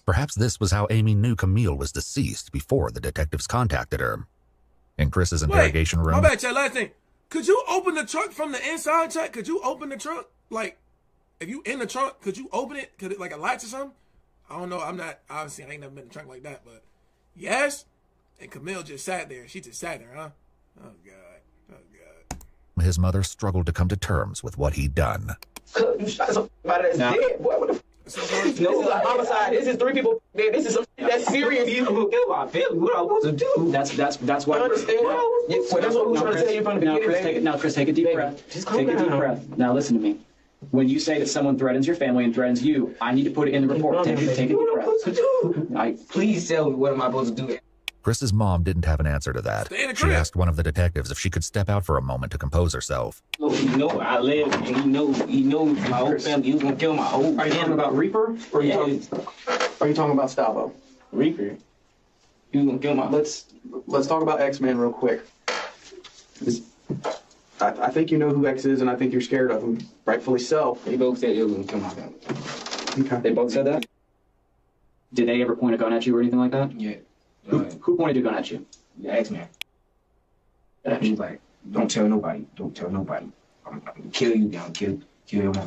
Speaker 5: Perhaps this was how Amy knew Camille was deceased before the detectives contacted her. In Chris's interrogation room...
Speaker 1: My bad, Chad. Last thing. Could you open the trunk from the inside, Chad? Could you open the trunk? Like, if you in the trunk, could you open it? Could it, like, a latch or something? I don't know. Obviously, I ain't never been in the trunk like that, but yes. And Camille just sat there. She just sat there, huh? Oh, God. Oh, God.
Speaker 5: His mother struggled to come to terms with what he'd done.
Speaker 7: You shot somebody that's dead. Boy, what the f***? This is a homicide. This is 3 people dead. This is that's serious. You know, get my feelings. What I supposed to do?
Speaker 4: That's what.
Speaker 7: I understand. Well, that's what we're trying to tell you from the beginning.
Speaker 4: Chris, take a deep breath.
Speaker 7: Just calm
Speaker 4: take a deep
Speaker 7: down.
Speaker 4: breath. Now listen to me. When you say that someone threatens your family and threatens you, I need to put it in the report. Take a deep breath.
Speaker 7: Please tell me what am I supposed to do?
Speaker 5: Chris's mom didn't have an answer to that. She asked one of the detectives if she could step out for a moment to compose herself.
Speaker 7: You know I live, and he knows my whole family. He was gonna kill my whole.
Speaker 4: Are you talking about Reaper? Or are you talking about Stavo?
Speaker 7: Reaper. He was gonna kill my.
Speaker 12: Let's talk about X-Men real quick. I think you know who X is, and I think you're scared of him. Rightfully so.
Speaker 7: They both said he was gonna kill my family.
Speaker 12: Okay.
Speaker 4: They both said that? Did they ever point a gun at you or anything like that?
Speaker 7: Yeah.
Speaker 4: Who pointed a gun at you?
Speaker 7: The X-Man. He's like, don't tell nobody. Don't tell nobody. I'm gonna kill you. I'm gonna kill your mom.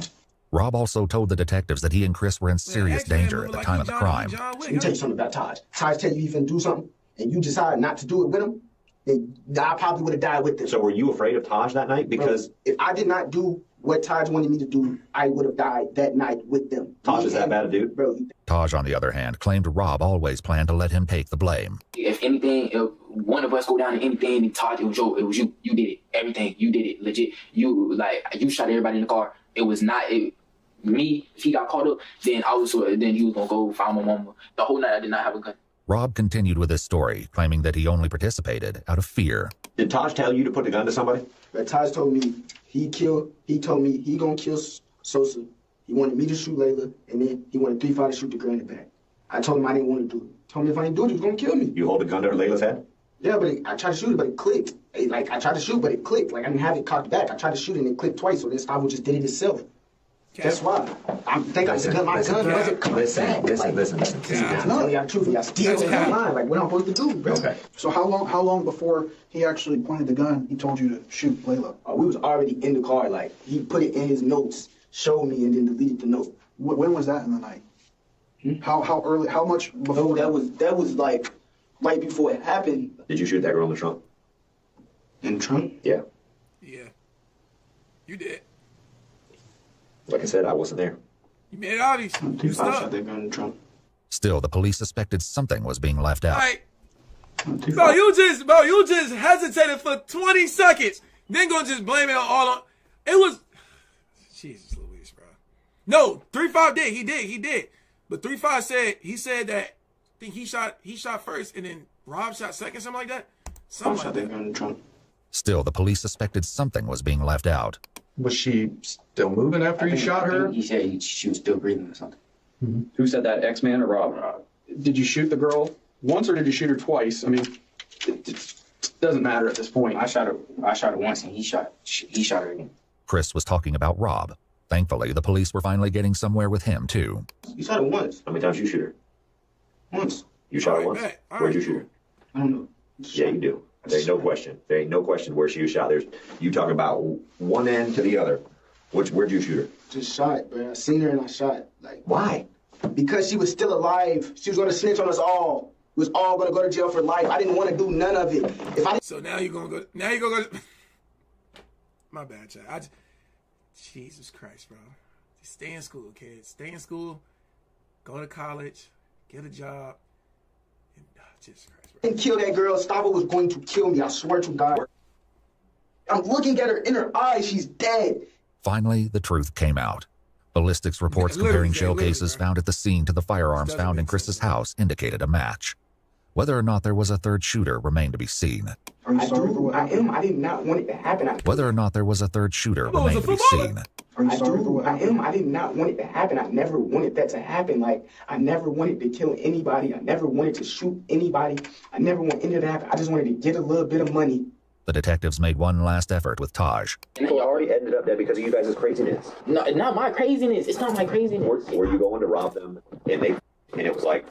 Speaker 5: Rob also told the detectives that he and Chris were in serious danger at the time of the crime.
Speaker 17: Let me tell you something about Taj. Taj tell you he finna do something, and you decide not to do it with him, then I probably would have died with him.
Speaker 21: So were you afraid of Taj that night? Because
Speaker 17: if I did not do what Taj wanted me to do, I would have died that night with them.
Speaker 21: Taj is that bad a dude?
Speaker 17: Bro.
Speaker 5: Taj, on the other hand, claimed Rob always planned to let him take the blame.
Speaker 18: If anything, if one of us go down to anything, and Todd, it was you. You did it. Everything. You did it. Legit. You shot everybody in the car. It was not me. If he got caught up, then he was gonna go find my mama. The whole night I did not have a gun.
Speaker 5: Rob continued with his story, claiming that he only participated out of fear.
Speaker 21: Did Taj tell you to put the gun to somebody?
Speaker 17: But Taj told me he told me he gonna kill Sosa. He wanted me to shoot Layla, and then he wanted 3-5 to shoot the girl in the back. I told him I didn't want to do it. Told me if I didn't do it, he was gonna kill me.
Speaker 21: You hold a gun to Layla's head?
Speaker 17: Yeah, but I tried to shoot it, but it clicked. I tried to shoot, but it clicked. I didn't have it cocked back. I tried to shoot it, and it clicked twice, so this Avo just did it itself. That's why. I think my gun wasn't cocked back.
Speaker 21: Listen.
Speaker 17: No, y'all truth. Y'all still in my mind. What I'm supposed to do, bro.
Speaker 21: Okay.
Speaker 19: So how long before he actually pointed the gun, he told you to shoot Layla?
Speaker 17: We was already in the car. He put it in his notes, showed me, and then deleted the note.
Speaker 19: When was that in the night? How early? How much before?
Speaker 17: No, that was right before it happened.
Speaker 21: Did you shoot that girl in the trunk?
Speaker 17: In the trunk?
Speaker 21: Yeah.
Speaker 1: Yeah. You did.
Speaker 21: Like I said, I wasn't there.
Speaker 1: You made it obvious. You
Speaker 17: shot that gun in the trunk.
Speaker 5: Still, the police suspected something was being left out.
Speaker 1: Bro, you just hesitated for 20 seconds. Then gonna just blame it on it was Jesus Louise, bro. No, 3-5 did. He did. But 3-5 said that I think he shot first and then Rob shot second, something like that. Something like that.
Speaker 17: Gun in the trunk.
Speaker 5: Still, the police suspected something was being left out.
Speaker 12: Was she still moving after you shot her?
Speaker 3: He said she was still breathing or something.
Speaker 4: Mm-hmm. Who said that, X-Man or Rob?
Speaker 12: Did you shoot the girl once or did you shoot her twice? I mean, it doesn't matter at this point.
Speaker 3: I shot her once and he shot her again.
Speaker 5: Chris was talking about Rob. Thankfully, the police were finally getting somewhere with him, too.
Speaker 17: You shot her once.
Speaker 21: How many times you shoot her?
Speaker 17: Once.
Speaker 21: You shot her once? Where'd you shoot her?
Speaker 17: I don't know.
Speaker 21: Yeah, you do. There ain't no question. There ain't no question where she was shot. You talking about one end to the other. Where'd you shoot her?
Speaker 17: Just shot, bro. I seen her and I shot.
Speaker 21: Why?
Speaker 17: Because she was still alive. She was gonna snitch on us all. We was all gonna go to jail for life. I didn't want to do none of it.
Speaker 1: So now you're gonna go. Now you're gonna go. My bad, Chad. Jesus Christ, bro. Just stay in school, kids. Stay in school. Go to college. Get a job. And, Jesus Christ, bro.
Speaker 17: I didn't kill that girl. Stavo was going to kill me. I swear to God. I'm looking at her in her eyes. She's dead.
Speaker 5: Finally, the truth came out. Ballistics reports comparing shell cases found at the scene to the firearms found in Chris's house indicated a match. Whether or not there was a third shooter remained to be seen.
Speaker 17: I did not want it to happen.
Speaker 5: Whether or not there was a third shooter remained to be seen.
Speaker 17: I did not want it to happen. I never wanted that to happen. I never wanted to kill anybody. I never wanted to shoot anybody. I never want any of that to happen. I just wanted to get a little bit of money.
Speaker 5: The detectives made one last effort with Taj.
Speaker 21: People already ended up there because of you guys' craziness.
Speaker 18: No, not my craziness. It's not my craziness.
Speaker 21: Were you going to rob them and it was like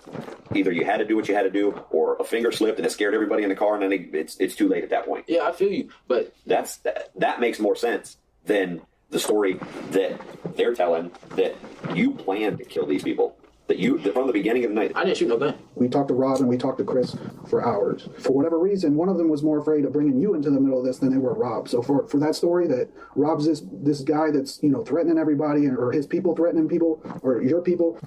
Speaker 21: either you had to do what you had to do or a finger slipped and it scared everybody in the car and then it's too late at that point.
Speaker 18: Yeah, I feel you, but
Speaker 21: that makes more sense than the story that they're telling that you planned to kill these people. That from the beginning of the night.
Speaker 18: I didn't shoot no gun.
Speaker 19: We talked to Rob and we talked to Chris for hours. For whatever reason, one of them was more afraid of bringing you into the middle of this than they were Rob. So for that story that Rob's this guy that's threatening everybody or his people threatening people or your people,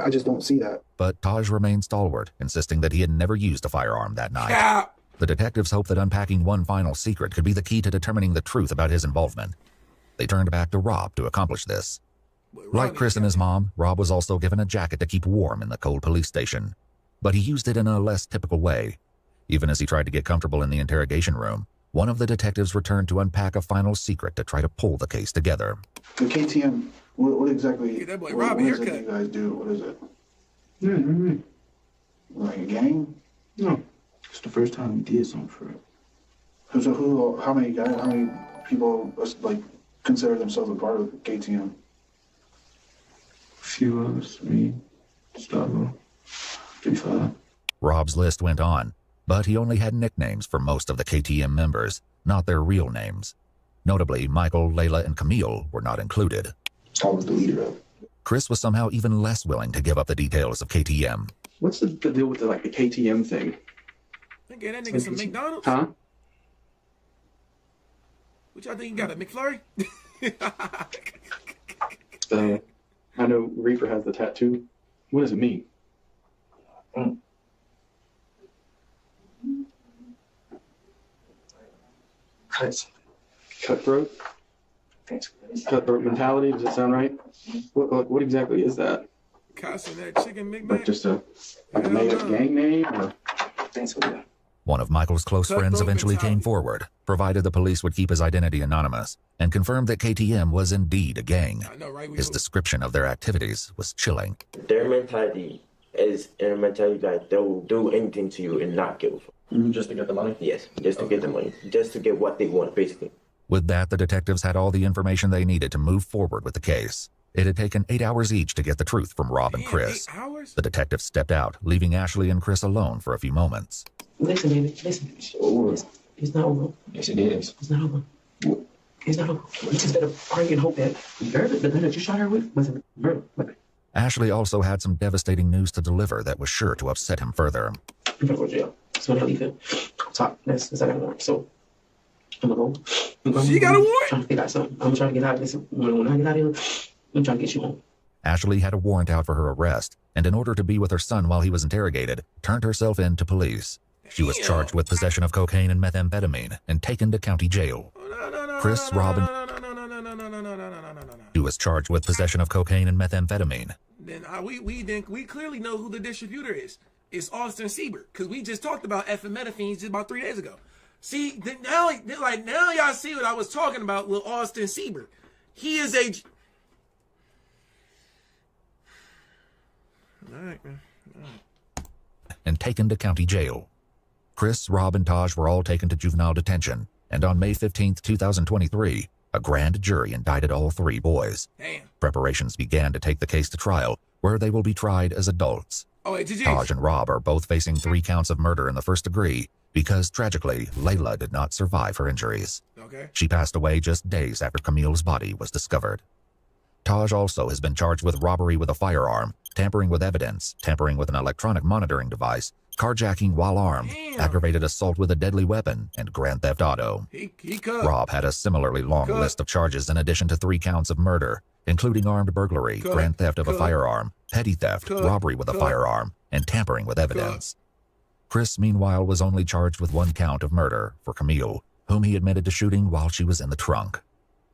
Speaker 19: I just don't see that.
Speaker 5: But Taj remained stalwart, insisting that he had never used a firearm that night. The detectives hoped that unpacking one final secret could be the key to determining the truth about his involvement. They turned back to Rob to accomplish this. Like Chris and his mom, Rob was also given a jacket to keep warm in the cold police station. But he used it in a less typical way. Even as he tried to get comfortable in the interrogation room, one of the detectives returned to unpack a final secret to try to pull the case together.
Speaker 19: The KTM, what exactly?
Speaker 1: That boy
Speaker 19: what
Speaker 1: Rob,
Speaker 19: is it
Speaker 1: haircut.
Speaker 19: you guys do? What is it?
Speaker 17: Mm-hmm.
Speaker 19: Like a gang?
Speaker 17: No. It's the first time we did something for it.
Speaker 19: So how many guys, how many people consider themselves a part of KTM?
Speaker 17: Few of us, me, Gustavo, 3-5.
Speaker 5: Rob's list went on, but he only had nicknames for most of the KTM members, not their real names. Notably, Michael, Layla, and Camille were not included.
Speaker 3: I was the leader of it.
Speaker 5: Chris was somehow even less willing to give up the details of KTM.
Speaker 12: What's the deal with the KTM thing?
Speaker 1: Okay, that nigga some McDonald's?
Speaker 12: Huh?
Speaker 1: What y'all think you got, a McFlurry?
Speaker 12: I know Reaper has the tattoo. What does it mean? Cutthroat? Cutthroat mentality, does that sound right? What exactly is that?
Speaker 1: Cussing that chicken McMac?
Speaker 12: Just a made-up gang name? Or?
Speaker 5: One of Michael's close friends eventually came forward, provided the police would keep his identity anonymous, and confirmed that KTM was indeed a gang. His description of their activities was chilling.
Speaker 8: Their mentality is a mentality that they'll do anything to you and not give a fuck.
Speaker 12: Just to get the money?
Speaker 8: Yes, just to get the money. Just to get what they want, basically.
Speaker 5: With that, the detectives had all the information they needed to move forward with the case. It had taken 8 hours each to get the truth from Rob and Chris.
Speaker 1: 8 hours?
Speaker 5: The detectives stepped out, leaving Ashley and Chris alone for a few moments.
Speaker 7: Listen, baby, listen. It's not over.
Speaker 3: Yes, it is.
Speaker 7: It's not over. It's not over. You just better pray and hope that the gun that you shot her with wasn't murder.
Speaker 5: Ashley also had some devastating news to deliver that was sure to upset him further.
Speaker 7: I'm gonna go to jail. So when I leave him, top. That's I got a warrant. So I'm gonna go.
Speaker 1: She got a warrant?
Speaker 7: Trying to figure out something. I'm trying to get out of this. When I get out of here, I'm trying to get you home.
Speaker 5: Ashley had a warrant out for her arrest, and in order to be with her son while he was interrogated, turned herself in to police. She was charged with possession of cocaine and methamphetamine and taken to county jail. Chris, Rob, and she was charged with possession of cocaine and methamphetamine.
Speaker 1: Then we clearly know who the distributor is. It's Austin Siebert, because we just talked about methamphetamine just about 3 days ago. See, now y'all see what I was talking about with Austin Siebert. He is a... All right, man. All right.
Speaker 5: And taken to county jail. Chris, Rob, and Taj were all taken to juvenile detention, and on May 15th, 2023, a grand jury indicted all 3 boys.
Speaker 1: Damn.
Speaker 5: Preparations began to take the case to trial, where they will be tried as adults.
Speaker 1: Oh, wait,
Speaker 5: Taj and Rob are both facing 3 counts of murder in the first degree, because tragically, Layla did not survive her injuries.
Speaker 1: Okay.
Speaker 5: She passed away just days after Camille's body was discovered. Taj also has been charged with robbery with a firearm, tampering with evidence, tampering with an electronic monitoring device, carjacking while armed, aggravated assault with a deadly weapon, and grand theft auto. Rob had a similarly long list of charges in addition to 3 counts of murder, including armed burglary, grand theft of a firearm, petty theft, robbery with a firearm, and tampering with evidence. Chris, meanwhile, was only charged with 1 count of murder for Camille, whom he admitted to shooting while she was in the trunk.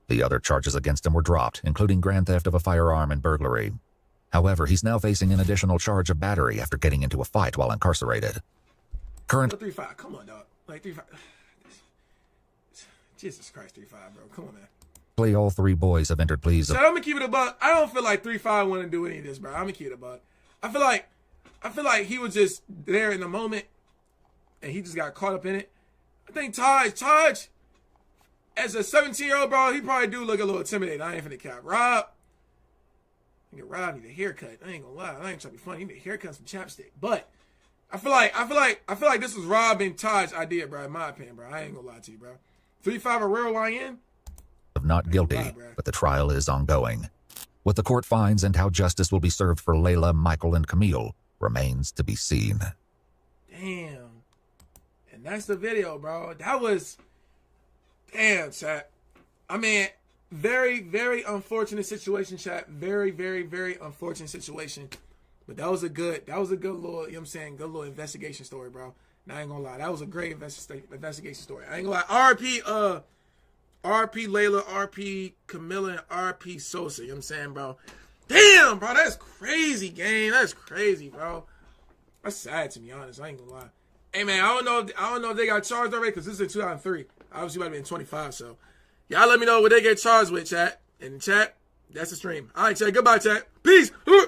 Speaker 5: The other charges against him were dropped, including grand theft of a firearm and burglary. However, he's now facing an additional charge of battery after getting into a fight while incarcerated.
Speaker 1: 3-5, come on, dog. Like 3-5. Jesus Christ, 3-5, bro. Come on, man.
Speaker 5: All 3 boys have entered pleas of...
Speaker 1: So I'm gonna keep it a buck. I don't feel like 3-5 want to do any of this, bro. I'm gonna keep it a buck. I feel like he was just there in the moment, and he just got caught up in it. I think Taj, as a 17-year-old, bro, he probably do look a little intimidating. I ain't finna cap. Rob need a haircut. I ain't gonna lie. I ain't trying to be funny. He need a haircut, some chapstick. But I feel like this was Rob and Taj's idea, bro. In my opinion, bro. I ain't gonna lie to you, bro. 3-5 a real YN.
Speaker 5: Of not guilty, but the trial is ongoing. What the court finds and how justice will be served for Layla, Michael, and Camille remains to be seen.
Speaker 1: Damn. And that's the video, bro. That was... Damn, chat. I mean, very, very unfortunate situation, chat. Very, very, very unfortunate situation. But that was a good little, you know what I'm saying, good little investigation story, bro. Now, I ain't gonna lie. That was a great investigation story. I ain't gonna lie. RP Layla, RP Camilla, and RP Sosa. You know what I'm saying, bro? Damn, bro. That's crazy, gang. That's crazy, bro. That's sad, to be honest. I ain't gonna lie. Hey, man, I don't know if they got charged already, because this is in 2003. Obviously, might have been 25, so. Y'all let me know what they get charged with, chat. In the chat, that's the stream. All right, chat. Goodbye, chat. Peace. Hey,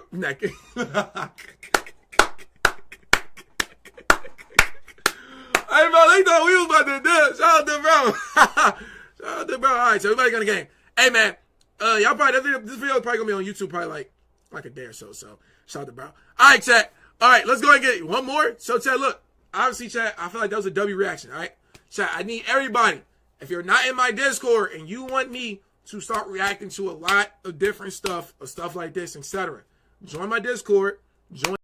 Speaker 1: bro, they thought we was about to do it. Shout out to bro. Shout out to bro. All right, so everybody got a game. Hey, man, y'all probably, this video is probably going to be on YouTube probably like a day or so. So, shout out to bro. All right, chat. All right, let's go ahead and get one more. So, chat, look. Obviously, chat, I feel like that was a W reaction, all right? Chat, I need everybody. If you're not in my Discord and you want me to start reacting to a lot of different stuff like this, etc. Join my Discord. Join